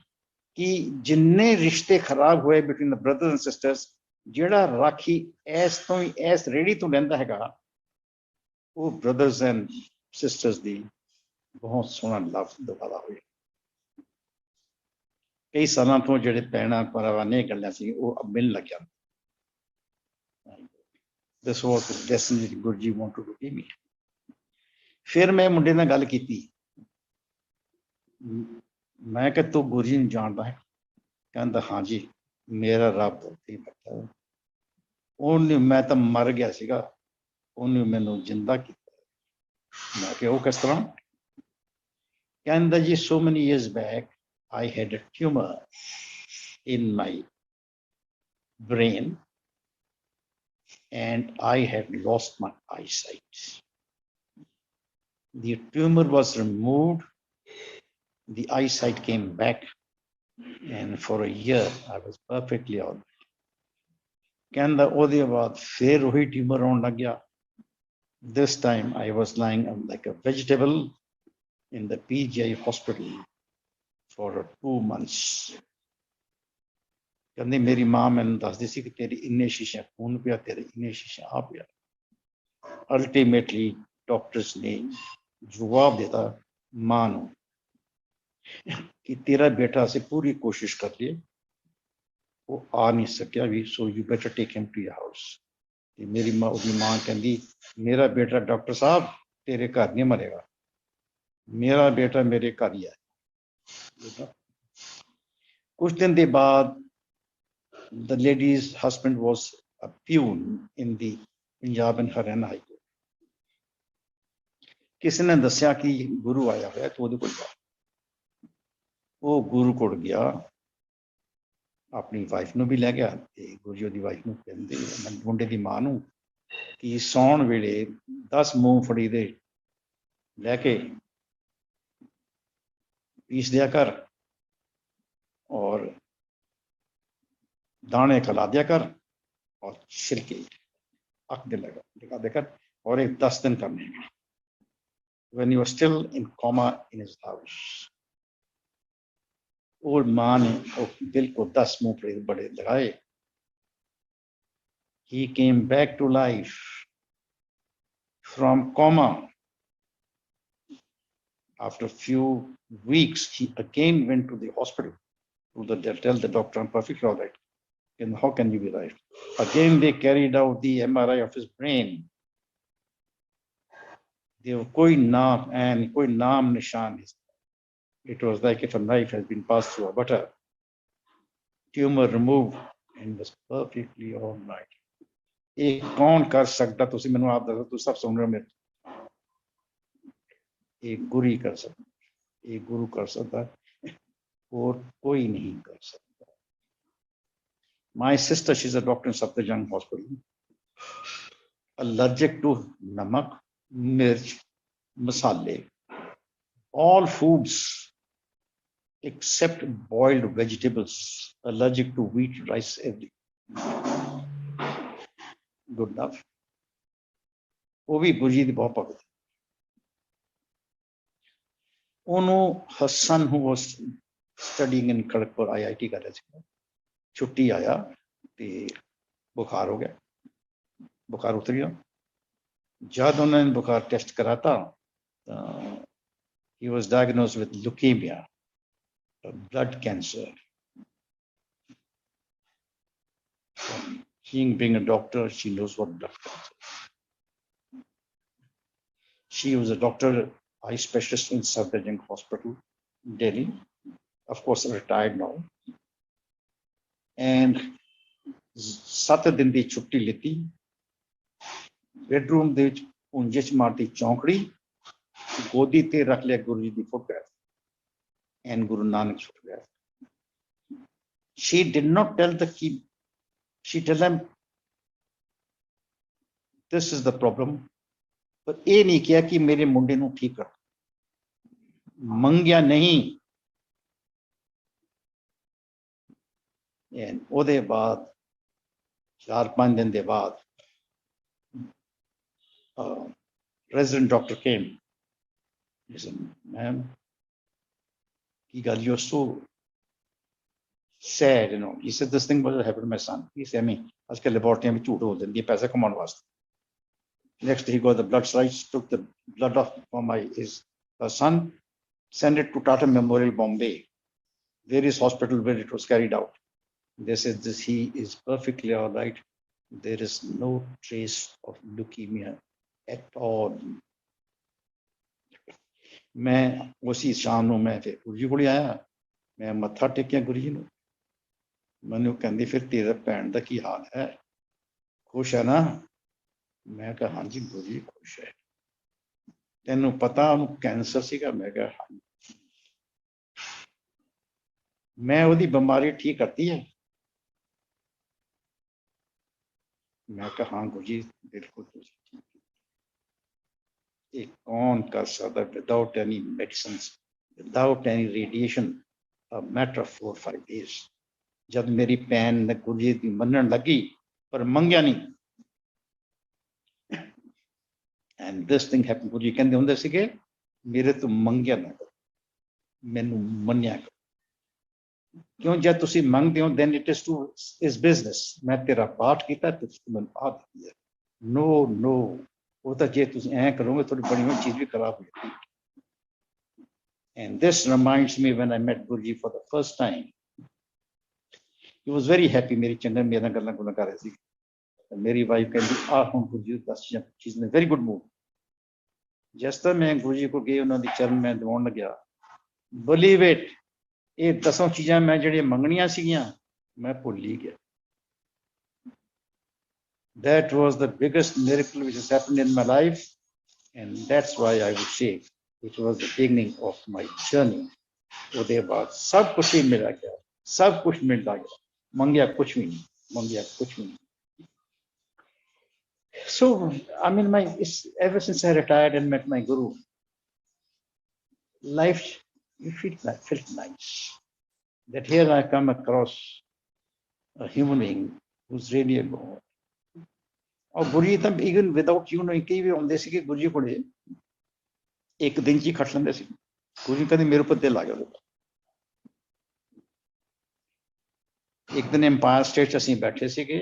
S1: ਕਿ ਜਿੰਨੇ ਰਿਸ਼ਤੇ ਖਰਾਬ ਹੋਏ between the brothers and sisters, ਜਿਹੜਾ ਰਾਖੀ ਇਸ ਤੋਂ ਹੀ ਇਸ ਰੇੜੀ ਤੋਂ ਲੈਂਦਾ ਹੈਗਾ, ਉਹ ਬ੍ਰਦਰਸ ਐਂਡ ਸਿਸਟਰਸ ਦੀ ਬਹੁਤ ਸੋਹਣਾ ਲਵ ਦੁਬਾਰਾ ਹੋਈ. कई सालों तो ਜਿਹੜੇ ਪੈਣਾ ਪਰਵਾਨੇ ਗੱਲਾਂ ਸੀ ਉਹ ਅਬ ਮਿਲਣ ਲੱਗਿਆ this was the lesson that Guruji wanted to give me ਫਿਰ ਮੈਂ ਮੁੰਡੇ ਨਾਲ ਗੱਲ ਕੀਤੀ ਮੈਂ ਕਿ ਤੂੰ ਗੁਰੂ ਜੀ ਨੂੰ ਜਾਣਦਾ ਹੈ ਕਹਿੰਦਾ ਹਾਂ ਜੀ ਮੇਰਾ ਰੱਬ ਉੱਥੇ ਬੈਠਾ ਉਹਨੇ ਮੈਂ ਤਾਂ ਮਰ ਗਿਆ ਸੀਗਾ ਉਹਨੇ ਮੈਨੂੰ ਜਿੰਦਾ ਕੀਤਾ ਮੈਂ ਕਿ ਉਹ ਕਿਸ ਤਰ੍ਹਾਂ ਕਹਿੰਦਾ ਜੀ so many years back I had a tumor in my brain and I had lost my eyesight. The tumor was removed, the eyesight came back, and for a year I was perfectly all right. ਕਹਿੰਦਾ ਉਹਦੇ ਬਾਅਦ ਫਿਰ ਉਹੀ tumour ਆਉਣ ਲੱਗ ਗਿਆ. This time I was lying like a vegetable in the PGI hospital for 2 months. ਕਹਿੰਦੀ ਮੇਰੀ ਮਾਂ ਮੈਨੂੰ ਦੱਸਦੀ ਸੀ ਕਿ ਤੇਰੀ ਇੰਨੇ ਸ਼ੀਸ਼ੇ ਖੂਨ ਪਿਆ ਤੇਰੇ ਇੰਨੇ ਸ਼ੀਸ਼ੇ ਆ ਪਿਆ. ਅਲਟੀਮੇਟਲੀ ਡਾਕਟਰਸ ਨੇ ਜਵਾਬ ਦਿੱਤਾ ਮਾਂ ਨੂੰ ਕਿ ਤੇਰਾ ਬੇਟਾ ਅਸੀਂ ਪੂਰੀ ਕੋਸ਼ਿਸ਼ ਕਰ ਲਈ ਉਹ ਆ ਨਹੀਂ ਸਕਿਆ ਵੀ so you better take him to your house. ਤੇ ਮੇਰੀ ਮਾਂ ਉਹਦੀ ਮਾਂ ਕਹਿੰਦੀ ਮੇਰਾ ਬੇਟਾ ਡਾਕਟਰ ਸਾਹਿਬ ਤੇਰੇ ਘਰ ਨਹੀਂ ਮਰੇਗਾ ਮੇਰਾ ਬੇਟਾ ਮੇਰੇ ਘਰ ਹੀ ਹੈ. ਕੁਝ ਦਿਨ ਦੇ ਬਾਅਦ the lady's husband was a peon in the Punjab and Haryana High Court. ਕਿਸੇ ਨੇ ਦੱਸਿਆ ਕਿ ਗੁਰੂ ਆਇਆ ਹੋਇਆ ਤੂੰ ਉਹਦੇ ਕੋਲ ਜਾ. ਉਹ ਗੁਰੂ ਕੋਲ ਗਿਆ ਆਪਣੀ ਵਾਈਫ ਨੂੰ ਵੀ ਲੈ ਗਿਆ ਤੇ ਗੁਰੂ ਜੀ ਦੀ ਵਾਈਫ ਨੂੰ ਕਹਿੰਦੇ ਮੁੰਡੇ ਦੀ ਮਾਂ ਨੂੰ ਕਿ ਸੌਣ ਵੇਲੇ 10 ਮੂੰਗਫੜੀ ਦੇ ਲੈ ਕੇ पीस दिया कर और दाने खिला दिया कर और छिलके अक दे लगा देकर और एक 10 दिन करने में when he was still in coma in his house. और माँ ने दिल को 10 मुंह बड़े लगाए. He came back to life from coma. After a few weeks, he again went to the hospital to tell the doctor, I'm perfectly all right. And how can you be right? Again, they carried out the MRI of his brain. There was koi naam nishan. It was like if a knife has been passed through a butter. Tumor removed and was perfectly all right. एक कौन कर सकता तुसी मैनू आप दसो तुसी सब सुन रहे हो मेरे एक गुरु ही कर सकता एक गुरु कर सकता और कोई नहीं कर सकता. My sister, she's a doctor in Satsang Hospital, allergic to namak, mirch, masale, all foods except boiled vegetables, allergic to wheat, rice, everything. Good enough. वो भी गुरु जी दी बहुत भगत. ਉਹਨੂੰ Hasan who was studying in Kharagpur IIT ਕਰ ਰਿਹਾ ਸੀ ਛੁੱਟੀ ਆਇਆ ਤੇ ਬੁਖਾਰ ਹੋ ਗਿਆ ਬੁਖਾਰ ਉਤਰ ਗਿਆ. ਜਦ ਉਹਨਾਂ ਨੇ ਬੁਖਾਰ ਟੈਸਟ ਕਰਾਤਾ ਤਾਂ he was diagnosed with leukemia, blood cancer. Being a doctor, she knows what blood cancer is. She was a doctor, eye specialist in Satsang Hospital, Delhi. Of course, retired now. And 7 ਦਿਨ ਦੀ ਛੁੱਟੀ ਲਿੱਤੀ. Bedroom ਦੇ ਵਿੱਚ ਪੁੰਜੇ ਚ ਮਾਰਦੀ ਚੌਂਕੜੀ ਗੋਦੀ ਤੇ ਰੱਖ ਲਿਆ ਗੁਰੂ ਜੀ ਦੀ photo and Guru Nanak's photograph. She did not tell the key. She told them, this is the problem. But ਇਹ ਨਹੀਂ ਕਿਹਾ ਕਿ ਮੇਰੇ ਮੁੰਡੇ ਨੂੰ ਠੀਕ ਕਰ. ਮੰਗਿਆ ਨਹੀਂ. And ਉਹਦੇ ਬਾਅਦ 4-5 ਦਿਨ ਦੇ ਬਾਅਦ resident doctor came. He said, ma'am, he got you so sad, you know. He said, this thing was happened to my son. He said, me, आजकल लेबोरेटरी में झूठ हो जाती है पैसे कमाने वास्ते. Next, he got the blood slides, took the blood off from his son, sent it to Tata Memorial, Bombay. various hospitals where it was carried out. They said this, he is perfectly all right. There is no trace of leukemia at all. मैं उसी शाम ਨੂੰ मैं फिर गुरु जी कोल आया, मैं मत्था टेकिया गुरु जी ਨੂੰ। ਮੈਨੂੰ ਕਹਿੰਦੀ ਫਿਰ ਤੇਰਾ ਭੈਣ ਦਾ ਕੀ ਹਾਲ ਹੈ, खुश है ना? मैं कहा हाँ जी गुरु जी खुश है। तेनू पता ਉਹਨੂੰ कैंसर ਸੀਗਾ? मैं कहा हाँ। मैं ਉਹਦੀ बीमारी ठीक करती है? मैं कहा हाँ गुरु जी बिल्कुल ठीक। एक कौन कर सकता without any medicine, without any radiation, a matter of 4-5 days। जब मेरी भैन ने गुरु जी दी मनन लगी पर मंगया नहीं। And this thing happened। गुरु जी कहते होंदे सीगे मेरे तो मंगया ना करो, मैनू मन्या करो। क्यों? जब तुसी मंगदे हो then it is to is business। मैं तेरा पाठ कीता ते तुसी मैनू आ दित्ती है। नो नो, वो तो जे तुसी ऐ करोगे थोड़ी बड़ी हुई चीज भी खराब हो जाती। And this reminds me when I met Guruji for the first time। He was very happy। मेरी चंगा मेरे नाल गल्लां गुल्लां कर रहे सी। मेरी वाइफ कहती आ हुण गुरुजी दस चीज़ ने वेरी गुड मूड। जिस तरह मैं गुरुजी को गई उन्होंने चरण मैं दवाउण लग्या, बिलीव इट, ये 10 चीज़ां मैं जिहड़ियां मंगणियां सीगियां मैं भुल ही गया। That was the biggest miracle which has happened in my life, and that's why I would say it was the beginning of my journey। उसके बाद सब कुछ ही मिला गया, सब कुछ मिलता गया, मंगया कुछ भी नहीं, मंगया कुछ भी नहीं। So, I mean, ever since I retired and met my guru, life felt nice. That here I come across a human being who's really a God। और गुरु जी तब even without you knowing कई भी आਉਂਦੇ ਸੀ कि गुरु जी कोले एक दिन ची खट लेंदे सी। गुरु जी कदे मेरे ऊपर दिल आ गया। एक दिन एम्पायर स्टेट असीं बैठे सीगे।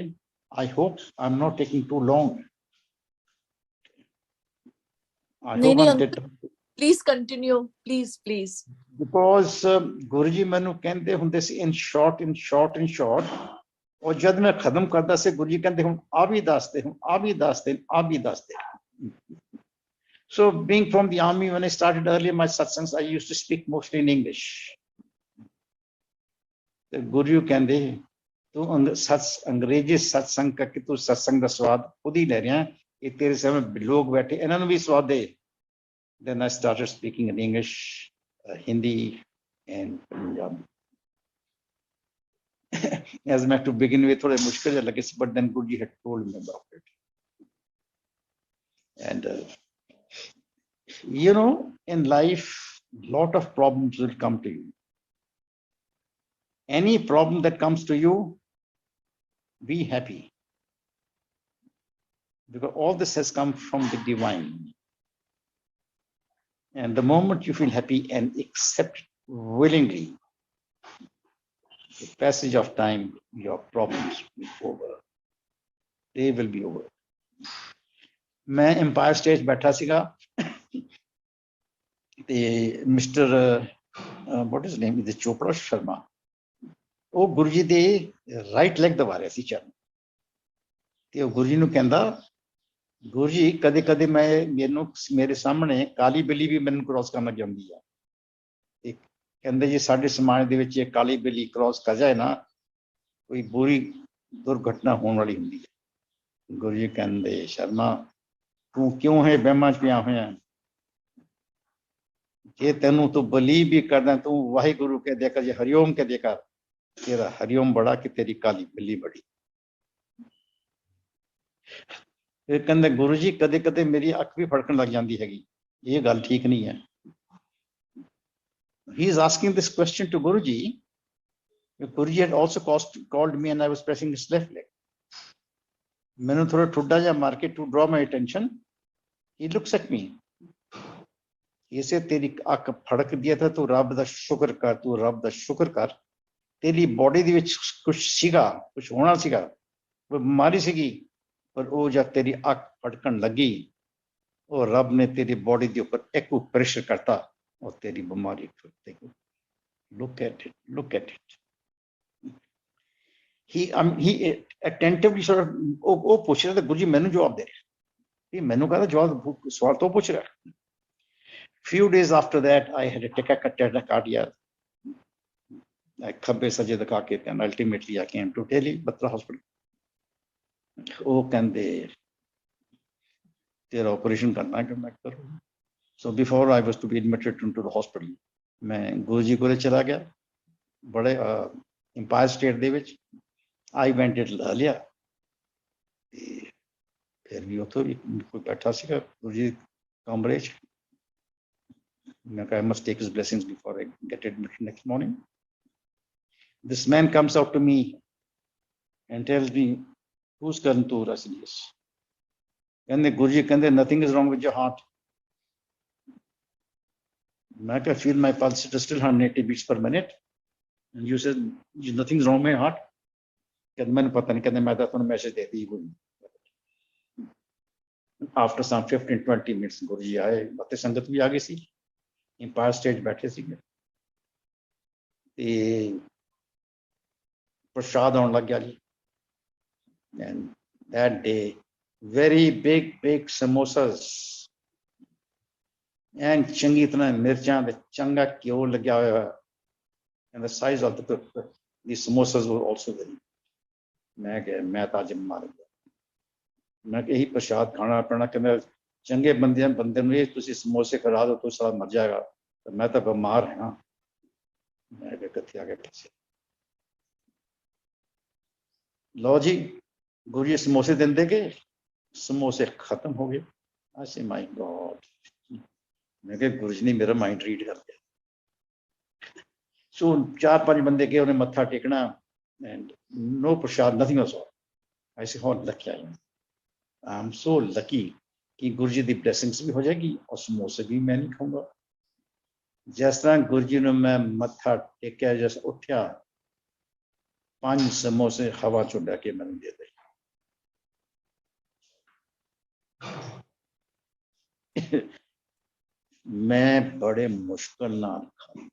S1: I hope I'm not taking too long। I hope I'm taking।
S2: Please continue, please।
S1: Because गुरु जी मैनू कहते हुंदे सी in short। और जब मैं खत्म करता से गुरु जी कहते हुण आ भी दसदे, हुण आ भी दसदे, आ भी दसदे। So being from the army, when I started earlier my satsangs, I used to speak mostly in English। तो गुरु जी कहते तू अंग्रेजी सत्संग करके तू सत्संग का स्वाद खुद ही ले रहा है, ये तेरे सामने लोग बैठे इन्हां नूं भी स्वाद दे। Then I started speaking in English, Hindi and Punjabi। As मैं to begin with थोड़े मुश्किल लगे, but then Guruji had told me about it। And you know, in life, lot of problems will come to you। Any problem that comes to you, be happy, because all this has come from the divine। And the moment you feel happy and accept willingly, the passage of time, your problems will be over। They will be over। मैं empire state बैठा सीगा ते mister what is name is Chopra Sharma, वो गुरुजी दे right leg दबा रहे सी चरण ते वो गुरुजी नूं कहंदा, गुरुजी कदे कदे मैं मेरे सामने काली बिल्ली भी मैनूं क्रॉस करना चाहुंदी है। कहंदे जी साडे समाज दे विच काली बिल्ली क्रॉस कर जाए ना, कोई बुरी दुर्घटना होने वाली हुंदी है। गुरुजी कहंदे शर्मा तू क्यों है बहमां च पिया होया, जे तेनू तू बलीव भी करदा तू वाहिगुरु कह दिया कर, जे हरिओम कह दिया कर, तेरा हरिओम बड़ा कि तेरी काली बिल्ली बड़ी। फिर कहंदे गुरु जी कदे कदे मेरी अख भी फड़कन लग जाती हैगी, ये गल ठीक नहीं है। He is asking this question to Guruji। Guruji had also called me and I was pressing his left leg। मैंने थोड़ा ठुड्डा जा मार के to draw my attention, he looks at me। इसे तेरी अख फड़क दिया था, तू रब दा शुक्र कर, तू रब दा शुक्र कर, तेरी बॉडी दे विच कुछ सीगा, कुछ होना सीगा, वो बीमारी सीगी, पर वो जब तेरी अख फड़कन लगी और रब ने तेरी बॉडी के ऊपर एक प्रेशर करता और तेरी बीमारी Look at it. Look at it. He attentively sort of, oh, push रहा था, गुरुजी मैंने जवाब दे रहा, मैंने कहा था जवाब सवाल तो पूछ रहा. Few days after that, I had a tachycardia. खब्बे सजे दिखा के, and ultimately I came to Delhi, Batra Hospital. वो कहते तेरा ऑपरेशन करना है कि मैं करूँ. So before I was to be admitted into the hospital, मैं गुरुजी को चला गया, बड़े एम्पायर स्टेट ਦੇ ਵਿੱਚ. I went it ਲਾ लिया, फिर भी ਉੱਥੇ ਵੀ ਕੋਈ ਬੈਠਾ ਸੀਗਾ ਗੁਰਜੀ ਕਮਰੇ 'ਚ. मैं I must take his blessings before I get admitted next morning. This man comes out to me and tells me, who's Satsang Toor Uncle? कहते गुरुजी कहते nothing is wrong with your heart. I can feel my pulse is still 180 beats per minute. And you said nothing's wrong with my heart. कहते मैंने पता नहीं, कहते मैं तो message दे दी हुई. After some 15-20 minutes गुरुजी आए, बातें संगत भी आ गई सी, एम्पायर स्टेज बैठे सीगे, ते प्रसाद आने लग गया जी. And that day, very big samosas and चंगी तरह मिर्चां ते चंगा घ्यो लग्या होया, and the size of the samosas were also very. मैं तो अज मर गया. मैं यही प्रसाद खाना पीना, कहना चंगे बंदे ਨੂੰ ਇਹ ਤੁਸੀਂ ਸਮੋਸੇ ਖਿਲਾ ਦਿਓ तो साला मर जाएगा, तो मैं तो बीमार है ना. मैं किथे आ गया पैसे. लो जी गुरुजी समोसे देंदे के समोसे खत्म हो गए. आई से माय गॉड, मैं कहा गुरुजी ने मेरा माइंड रीड कर दिया. सो 4-5 बंदे गए, उन्हें मत्था टेकना, and no prasad, nothing was all. I say, how lucky I am. I'm so lucky कि गुरुजी दी ब्लेसिंग्स भी हो जाएगी और समोसे भी मैं नहीं खाऊंगा. जिस तरह गुरुजी ने मैं मत्था टेकिया, जैसे उठा, 5 समोसे हवा चो लैके मैंने दे दी. मैं बड़े मुश्किल नाल खाई,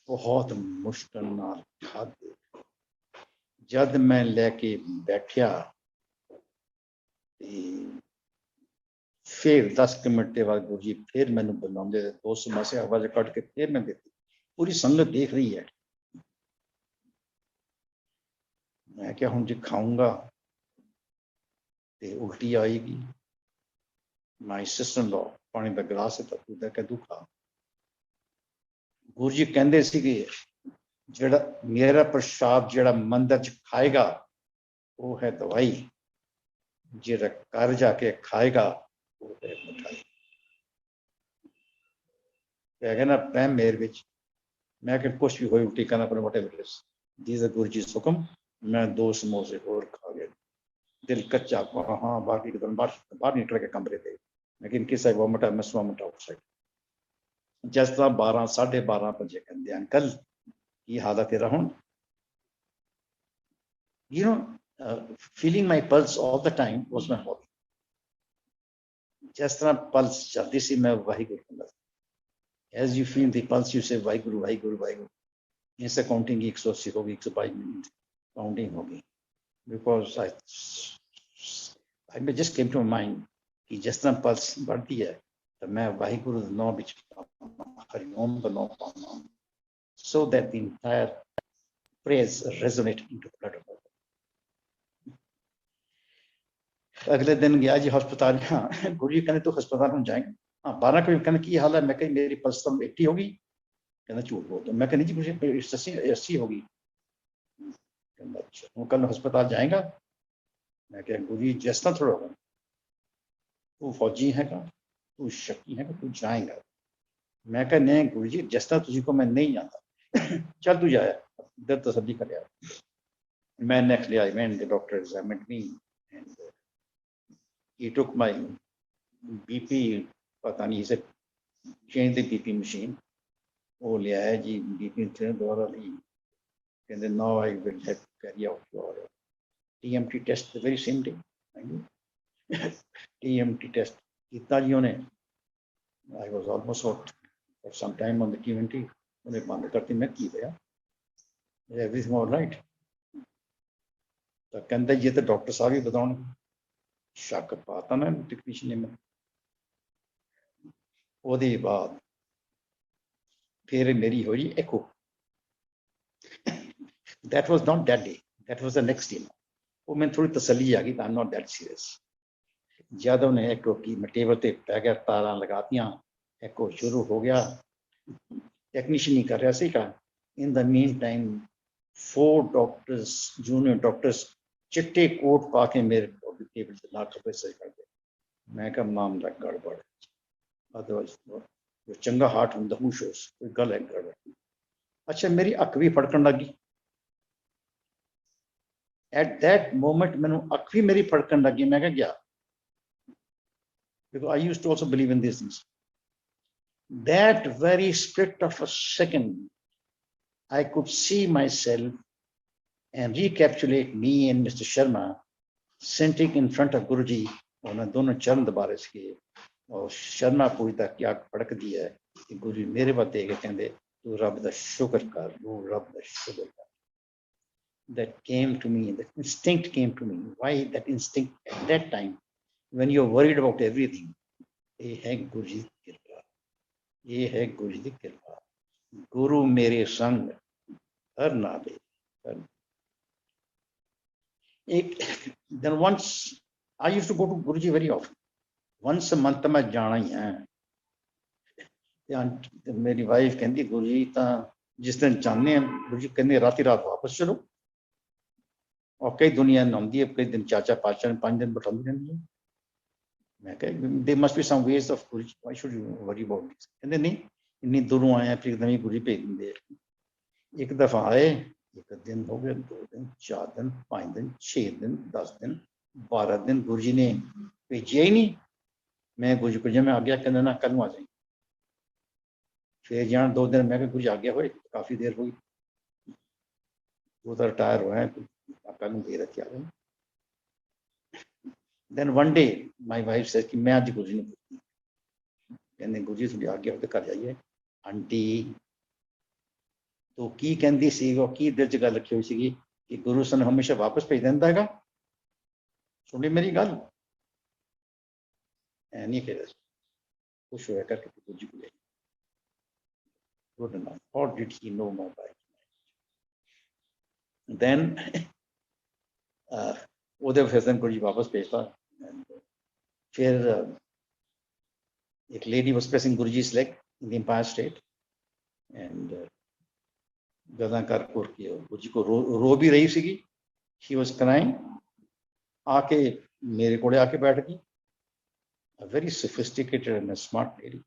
S1: बहुत मुश्किल नाल खाधे. जद मैं लेके बैठा, फिर 10 मिनट के बाद गुरुजी फिर मैंने बुलाते, 2 समोसे हवा च कट के फिर मैं देती. पूरी संगत देख रही है. मैं क्या हूं जी खाऊंगा ते उल्टी आएगी. माय सिस्टर इन लॉ पानी का गिलास है तो कदू खा. गुरुजी कहते सीगे जेड़ा मेरा प्रसाद जेड़ा मंदिर च खाएगा वो है दवाई, जेड़ा घर जाके खाएगा वो है मिठाई. कहना पै मेरे विच, मैं कि कुछ भी हो उल्टी करना अपने वटे दीज गुरुजी हुक्म. मैं 2 समोसे और खा गया. दिल कच्चा, हाँ बाकी बाहर निकल के कमरे थे, लेकिन किसी वोमिट मैं स्वोमिट आउटसाइड. जिस तरह 12 12:30 बजे कहते अंकल की हालत तेरा हूं. You know, feeling my pulse all the time was my hobby. जिस तरह पल्स चलती सी मैं वाहिगुरु कहता. As you feel the pulse, you say Waheguru Waheguru Waheguru. ऐसे काउंटिंग 180 होगी, 122 मिनट काउंटिंग होगी. Because I just came to my mind कि जिस तरह पल्स बढ़ती है तो मैं वाहिगुरु नौ बिच हरिओम का नौ पाऊंगा, so that the entire praise resonate into the blood of God. अगले दिन गया जी अस्पताल. हाँ गुरुजी कहने तो अस्पताल हम जाएंगे. हाँ 12 को कहने की हाल है. मैं कहीं मेरी पल्स तो 80 होगी. कहना झूठ बोल दो. मैं कहनी जी मुझे 80 होगी. वो कल अस्पताल जाएगा. मैं कह गुरुजी जिस तरह थोड़ा होगा, तू फौजी है का, तू शक्ति है का, तू जाएगा. मैं कह नहीं गुरुजी जिस तरह तुझी को मैं नहीं जानता, चल तू जाया इधर तसल्ली कर यार. मैं next day I went, the doctor examined me and he took my BP, पता नहीं से change the BP machine. वो ले आया जी BP दोबारा ली. कहते now I will have to carry out your TMT test the very same day. TMT test कितना जी उन्हें. I was almost out for some time on the TMT. उन्हें बंद करती, मैं की होया, एवरीथिंग ऑलराइट। तो कहता ये तो डॉक्टर साहब ही बताओ, शक पाता ना टेक्नीशियन ने। ਉਹਦੇ बाद फिर मेरी हुई echo, that was not that day, that was the next day. वो मैं थोड़ी तसल्ली आ गई, I am not that serious. जब उन्हें एको की, मैं टेबल पे पै गया, तारा लगातियां, एको शुरू हो गया, टेक्नीशियन ही कर रहा सीगा। In the mean time 4 doctors, junior doctors चिट्टे कोट पा के मेरे टेबल से ला खपे सही कर दे। मैं कहा मामला गड़बड़, अदरवाइज जो चंगा हार्ट होंदा होशोस कोई गल है गड़बड़। अच्छा मेरी अख भी फड़कन लगी, एट दैट मोमेंट मैनू अख भी मेरी फड़कन लगी। मैं क्या गया, because I used to also believe in these things. That very split of a second, I could see myself and recapitulate me and Mr. Sharma sitting in front of Guruji। उन्होंने दोनों चरण दबा रहे थे और शर्मा पूछता क्या फड़क दी है कि गुरु मेरे पास देखे कहते तू रब दा शुक्र कर, तू रब दा शुक्र कर। That came to me, that instinct came to me। Why that instinct at that time when you're worried about everything? ये है गुरु जी की कृपा, ये है गुरु जी की कृपा। गुरु मेरे संग हर ना दे। एक then once I used to go to Guruji very often, once a month मैं जाना ही है। मेरी वाइफ कहती गुरु जी तो जिस दिन जाने गुरु जी कहते राती रात वापस चलो। और कई दुनिया आती है, कई दिन 4-4 5 दिन बैठाती रहती है। मैं कह they must be some ways of Guru ji, why should you worry about this. कहते नहीं इन्नी दूरों आए हैं, फिर नवी गुरु जी भेज देंगे। एक दफा आए, एक दिन हो गए, 2 दिन 4 दिन 5 दिन 6 दिन 10 दिन 12 दिन गुरु जी ने भेजा ही नहीं। मैं गुरु जी को जब मैं आ गया कहना ना कल आ जाए, फिर जान 2 दिन। मैं गुरु जी आ गया हो काफी देर हुई, वो तो रिटायर हुआ है, कल दे रखी आ गए। Then one day my wife said कि मैं आज गुरु जी ने पूछी, कहने गुरु जी थोड़ी आ गया हो तो घर जाइए। आंटी तो की कहती सी, वो की दिल च गल रखी हुई सी कि गुरु सन हमेशा वापस भेज देंदा है। सुनी मेरी गल ऐ नहीं, फिर खुश होया करके गुरु जी को ले good enough। How did he know my wife? Then उधर फिर गुरु जी वापस भेजता। फिर एक lady was pressing Guru जी's leg in the Empire State and गदा कर के गुरु जी को रो भी रही सी। She was crying। आके मेरे कोले आके बैठ गई, a very sophisticated and a smart lady।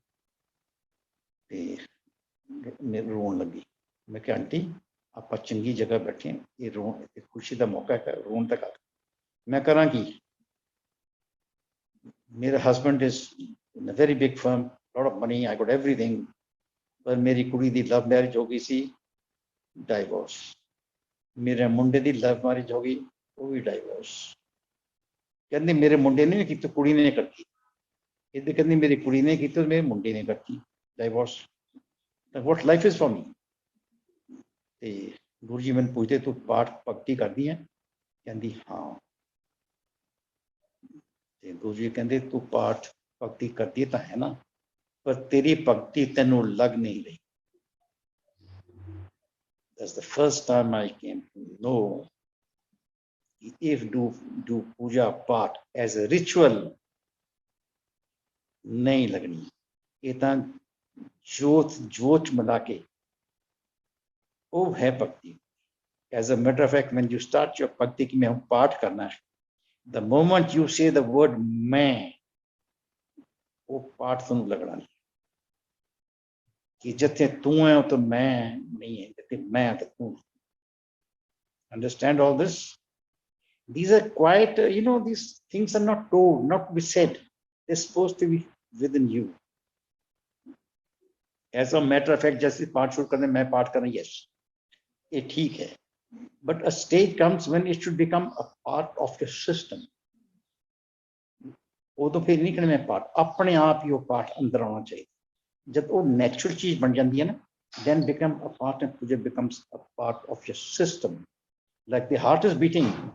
S1: मेरे रोन लगी। मैं क्या आंटी आप चंगी जगह बैठे, ये रोन खुशी का मौका है, रोन तक आ। मैं करा कि मेरा husband is in a very big firm, lot of money, I got everything, पर मेरी कुड़ी दी लव मैरिज हो गई सी, डाइवोर्स। मेरे मुंडे दी लव मैरिज हो गई, वो भी डाइवोर्स। कहते मेरे मुंडे ने की तो कुड़ी ने करती, इधर कहती मेरी कुड़ी ने की तो मेरे मुंडे ने करती, divorce. What life is for me. गुरु जी मैंने पूछते तू पाठ भगती करती है, कहती हाँ। गुरु जी कहते तू पाठ भगती करती तो है ना, पर तेरी भगती तेनू लग नहीं रही। That's the first time I came to know if do पूजा पाठ as a ritual नहीं लगनी, ये तो जोत मिला के वो है भक्ति। As a matter of fact, when you start your भक्ति की मैं हम पाठ करना है, the moment you say the word मैं, वो पाठ तुम लगना नहीं कि जिथे तू है तो मैं नहीं है, जिथे मैं तो तू। Understand all this? These are quite, these things are not told, not to be said. They're supposed to be within you. As a matter of fact, जैसे पाठ शुरू करने मैं पाठ करना, yes, ये ठीक है, but a stage comes when it should become a part of your system। वो तो फिर नहीं करना मैं पाठ, अपने आप ही वो पाठ अंदर आना चाहिए। जब वो नेचुरल चीज बन जाती है ना, then become a part, and puja becomes a part of your system. Like the heart is beating,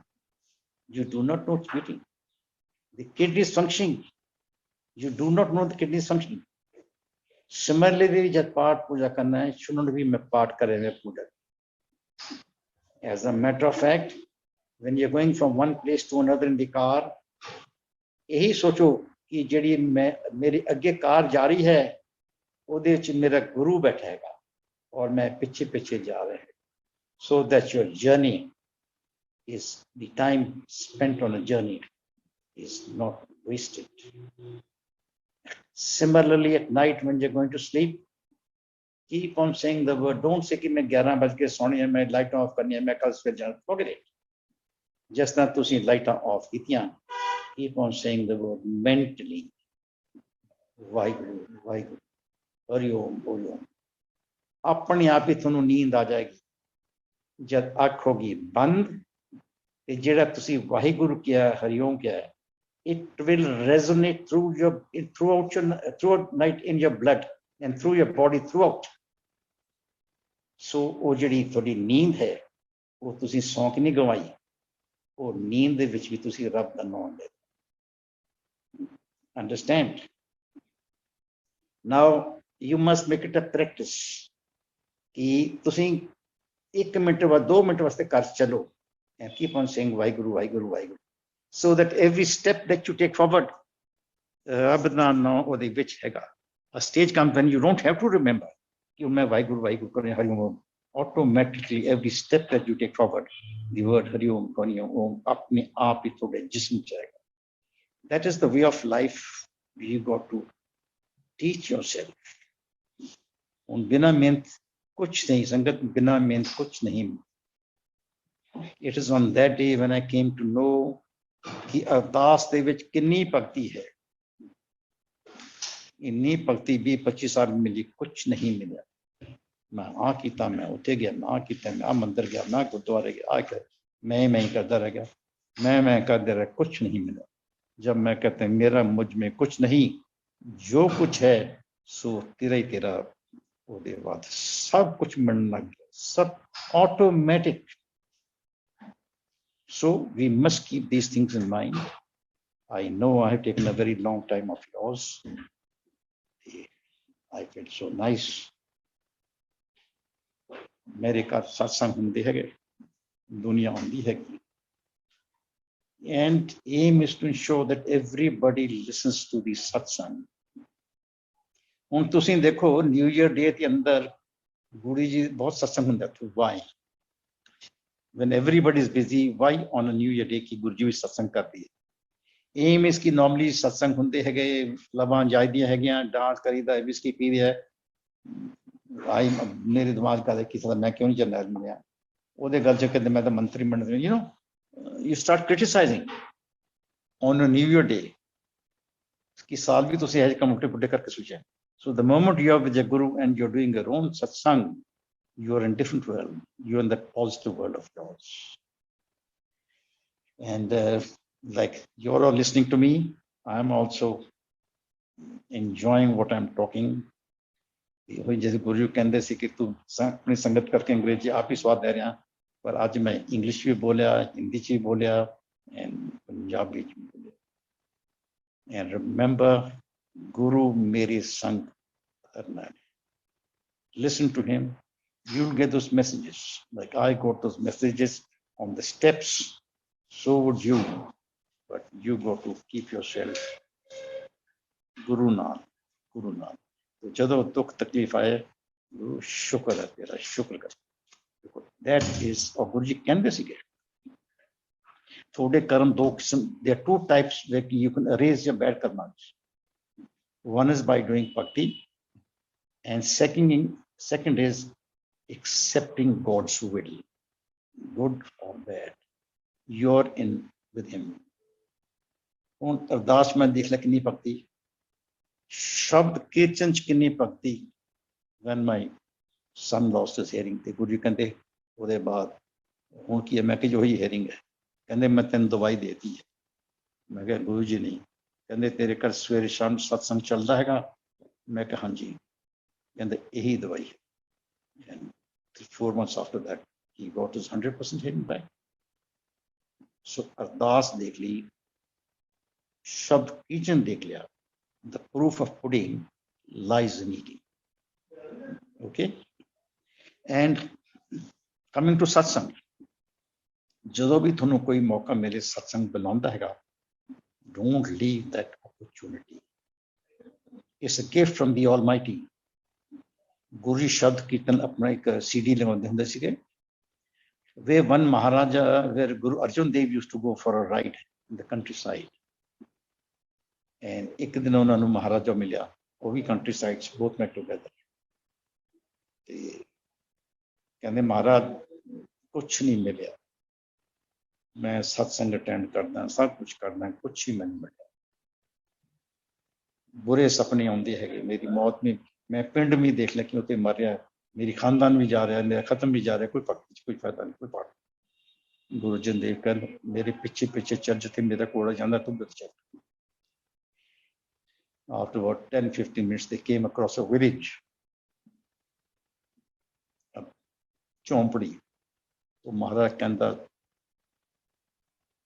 S1: you do not know it's beating. The kidney is functioning, you do not know the kidney is functioning. Similarly, जब पाठ पूजा करना है, shouldn't be मैं पाठ करे हुए पूजा. As a matter of fact, when you're going from one place to another in the car, यही सोचो कि जड़ी मैं मेरी अगे कार जा रही है, ਉਹਦੇ ਵਿੱਚ मेरा गुरु बैठेगा और मैं पीछे पीछे जा रहे हैं. So that your journey is, the time spent on a journey is not wasted. Similarly, at night when you're going to sleep, keep on saying the word. Don't say कि मैं 11 बज के सोनी है, मैं लाइट ऑफ करनी है, मैं कल सवेरे जाना. Forget it. Just ना तुसी लाइट ऑफ कीतियां. Keep on saying the word mentally. Waheguru Waheguru Hari Om Hari Om. अपने आप ही ਤੁਹਾਨੂੰ नींद आ जाएगी. जब अख होगी बंद ते जेड़ा तुसी वाहिगुरु किया, हरि ओम किया, it will resonate throughout night in your blood and through your body throughout. So ਉਹ ਜਿਹੜੀ ਤੁਹਾਡੀ ਨੀਂਦ ਹੈ, ਉਹ ਤੁਸੀਂ ਸੌਂ ਕੇ ਨਹੀਂ ਗਵਾਈ, ਉਹ ਨੀਂਦ ਦੇ ਵਿੱਚ ਵੀ ਤੁਸੀਂ ਰੱਬ ਦਾ ਨਾਮ ਲੈ. Understand? Now you must make it a practice कि ਤੁਸੀਂ 1 ਮਿੰਟ ਬਾਅਦ 2 ਮਿੰਟ ਵਾਸਤੇ ਘਰ ਚਲੋ and keep on saying Waheguru Waheguru Waheguru, so that every step that you take forward, ਰੱਬ ਦਾ ਨਾਮ ਉਹਦੇ ਵਿੱਚ ਹੈਗਾ. A stage comes when you don't have to remember कि मैं वाहिगुरू वाहिगुरू करें हरि ओम. Automatically every step that you take forward, the word Hari Om Hari Om अपने आप ही थोड़े जिस्म में जाएगा. That is the way of life you got to teach yourself. उन बिना मेहनत कुछ नहीं संगत, बिना मेहनत कुछ नहीं. It is on that day when I came to know कि अरदास दे विच किन्नी भक्ति है. इन्नी भक्ति 20-25 साल मिली, कुछ नहीं मिला. मैं आ कीता, मैं उत्थे गया, मैं आ कीता, मैं आ मंदिर गया, मैं गुरुद्वारे गया, आ कर मैं ही करता रह गया, मैं करते रह, कुछ नहीं मिला. जब मैं कहते हैं मेरा मुझ में कुछ नहीं, जो कुछ है सो तेरा ही तेरा, ਉਹਦੇ ਬਾਅਦ सब कुछ मिलने लग गया, सब automatic. So we must keep these things in mind. I know I have taken a very long time of yours. I felt so nice. मेरे घर सत्संग ਹੁੰਦੇ ਹੈਗੇ, दुनिया आਉਂਦੀ ਹੈਗੀ. And aim is to ensure that everybody listens to the satsang. ਹੁਣ ਤੁਸੀਂ ਦੇਖੋ न्यू ईयर डे के अंदर गुरु जी बहुत सत्संग ਹੁੰਦਾ है. Why? When everybody is busy, why on a new year day की गुरु जी भी सत्संग करती है? एम इसकी नॉर्मली सत्संग ਹੁੰਦੇ ਹੈਗੇ, ਲਵਾਂ ਜਾਇਦੀਆਂ ਹੈਗੀਆਂ, ਡਾਂਸ ਕਰੀਦਾ, ਵਿਸਕੀ ਪੀਦੀ ਹੈ. ਆਈ ਮੇਰੇ ਦਿਮਾਗ ਕਾ ਕਿਸੇ ਦਾ ਮੈਂ ਕਿਉਂ ਨਹੀਂ ਚੱਲਣਾ ਮਿਲਿਆ ਉਹਦੇ ਗੱਲ ਚ ਕਹਿੰਦੇ ਮੈਂ ਤਾਂ ਮੰਤਰੀ ਮੰਡਲ, you know, you start criticizing on a new year day कि साल भी ਤੁਸੀਂ ਇਹ ਕੰਮ ਉਲਟੇ ਕਰਕੇ ਸੋਚਿਆ. So the moment you are with your guru and you're doing your own satsang, you are in different world. You're in that positive world of yours. And like you're all listening to me, I'm also enjoying what I'm talking. जैसे गुरु कहते सी कि तू अपनी संगत करके अंग्रेजी आप ही स्वाद दे रहा, पर आज मैं इंग्लिश भी बोलिया, हिंदी च भी बोलिया, and पंजाबी च भी बोलिया. And remember, Guru मेरी संग करना है. Listen to him. You'll get those messages. Like I got those messages on the steps. So would you. But you got to keep yourself Guru Nanak. Guru Nanak. तो ਜਦੋਂ ਦੁੱਖ ਤਕਲੀਫ ਆਏ, ਗੁਰੂ ਸ਼ੁਕਰ ਹੈ ਤੇਰਾ, ਸ਼ੁਕਰ ਕਰ. That is, or Guru ji ਕਹਿੰਦੇ ਸੀਗੇ ਤੁਹਾਡੇ ਕਰਮ ਦੋ ਕਿਸਮ, there are two types where you can erase your bad karmas. One is by doing bhakti, and second is accepting God's will, good or bad. You're in with him. ਹੁਣ ਅਰਦਾਸ ਮੈਂ ਦੇਖ ਲਿਆ ਕਿੰਨੀ ਭਗਤੀ, शब्द कीर्तन च किन्नी भक्ति. when my son lost his hearing ਤੇ ਗੁਰੂ ਜੀ ਕਹਿੰਦੇ ਉਹਦੇ ਬਾਅਦ ਹੁਣ ਕੀ ਹੈ, ਮੈਂ ਕਿਹਾ ਜੋ ਹੀ hearing ਹੈ, ਕਹਿੰਦੇ ਮੈਂ ਤੈਨੂੰ ਦਵਾਈ ਦੇਤੀ ਹੈ. ਮੈਂ ਕਿਹਾ ਗੁਰੂ ਜੀ ਨਹੀਂ, ਕਹਿੰਦੇ ਤੇਰੇ ਘਰ ਸਵੇਰੇ ਸ਼ਾਮ ਸਤਸੰਗ ਚੱਲਦਾ ਹੈਗਾ, ਮੈਂ ਕਿਹਾ ਹਾਂਜੀ, ਕਹਿੰਦੇ ਇਹੀ ਦਵਾਈ ਹੈ. And 4 months after that, he got his 100% hearing back. So Ardas देख ली, शब्द किचन देख लिया. The proof of pudding lies in eating. Okay? And coming to satsang, ਜਦੋਂ ਵੀ ਤੁਹਾਨੂੰ ਕੋਈ ਮੌਕਾ ਮਿਲੇ ਸਤਸੰਗ ਬੁਲਾਉਂਦਾ ਹੈਗਾ, don't leave that opportunity. It's a gift from the Almighty. Guru ji ਸ਼ਬਦ ਕੀਰਤਨ ਆਪਣਾ ਇੱਕ CD ਲਗਾਉਂਦੇ ਹੁੰਦੇ ਸੀਗੇ. Where one Maharaja, where Guru Arjan Dev used to go for a ride in the countryside. And ਇੱਕ ਦਿਨ ਉਹਨਾਂ ਨੂੰ ਮਹਾਰਾਜਾ ਮਿਲਿਆ, ਉਹ ਵੀ countryside 'ਚ both met together. ਤੇ ਕਹਿੰਦੇ ਮਹਾਰਾਜ ਕੁਛ ਨਹੀਂ ਮਿਲਿਆ, ਮੈਂ ਸਤਸੰਗ ਅਟੈਂਡ ਕਰਦਾ, ਸਭ ਕੁਝ ਕਰਦਾ, ਕੁਛ ਹੀ ਮੈਨੂੰ ਮਿਲਿਆ. बुरे सपने आते हैं, मेरी मौत में मैं पिंड में देख लिया कि उते मर रहा है, मेरी खानदान भी जा रहा है, मेरा खत्म भी जा रहा है, कोई भक्ति कोई फायदा नहीं, कोई पाठ. गुरु अर्जन देव कर मेरे पीछे पीछे चल, जिथे मेरा घोड़ा जाता तू भी चल. After about 10-15 minutes they came across a village, चौंपड़ी. तो महाराज कहता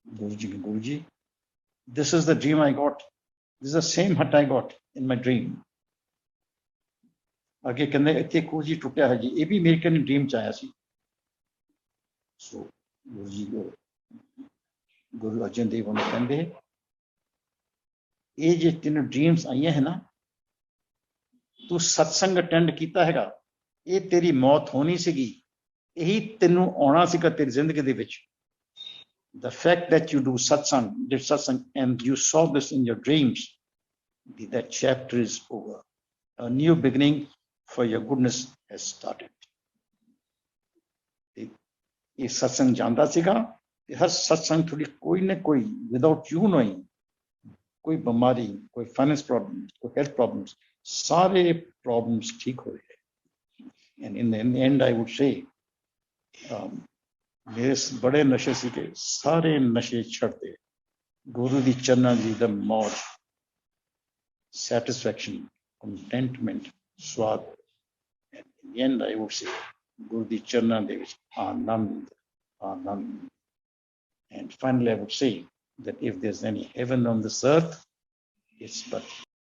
S1: गुरु जी, this is the dream I got. This is the same hut I got in my dream. आगे कहने इतने कुछ जी टूटा है जी, ये भी मेरे कने ड्रीम च आया सी. सो गुरु जी को गुरु अर्जन देव उन्हें कहते ये जो तीन ड्रीम्स आई है ना, तू सत्संग अटेंड किया हैगा, ये तेरी मौत होनी सीगी, यही तेनू आना सीगा तेरी जिंदगी दे विच. The fact that you do satsang, did satsang, and you saw this in your dreams, that chapter is over. A new beginning for your goodness has started. ये सत्संग जानता सीगा, हर सत्संग थोड़ी कोई न कोई, without you knowing, कोई बीमारी, कोई फाइनेंस प्रॉब्लम, कोई हेल्थ प्रॉब्लम्स, सारे प्रॉब्लम्स ठीक हो गए. And in the end, I would say, मेरे बड़े नशे सीखे, सारे नशे छड़ते, गुरु दी चरना जी दा मौज, satisfaction, contentment, स्वाद. And in the end, I would say, गुरु दी चरना दे विच आनंद, आनंद. And finally, I would say that if there's any heaven on this earth, it's but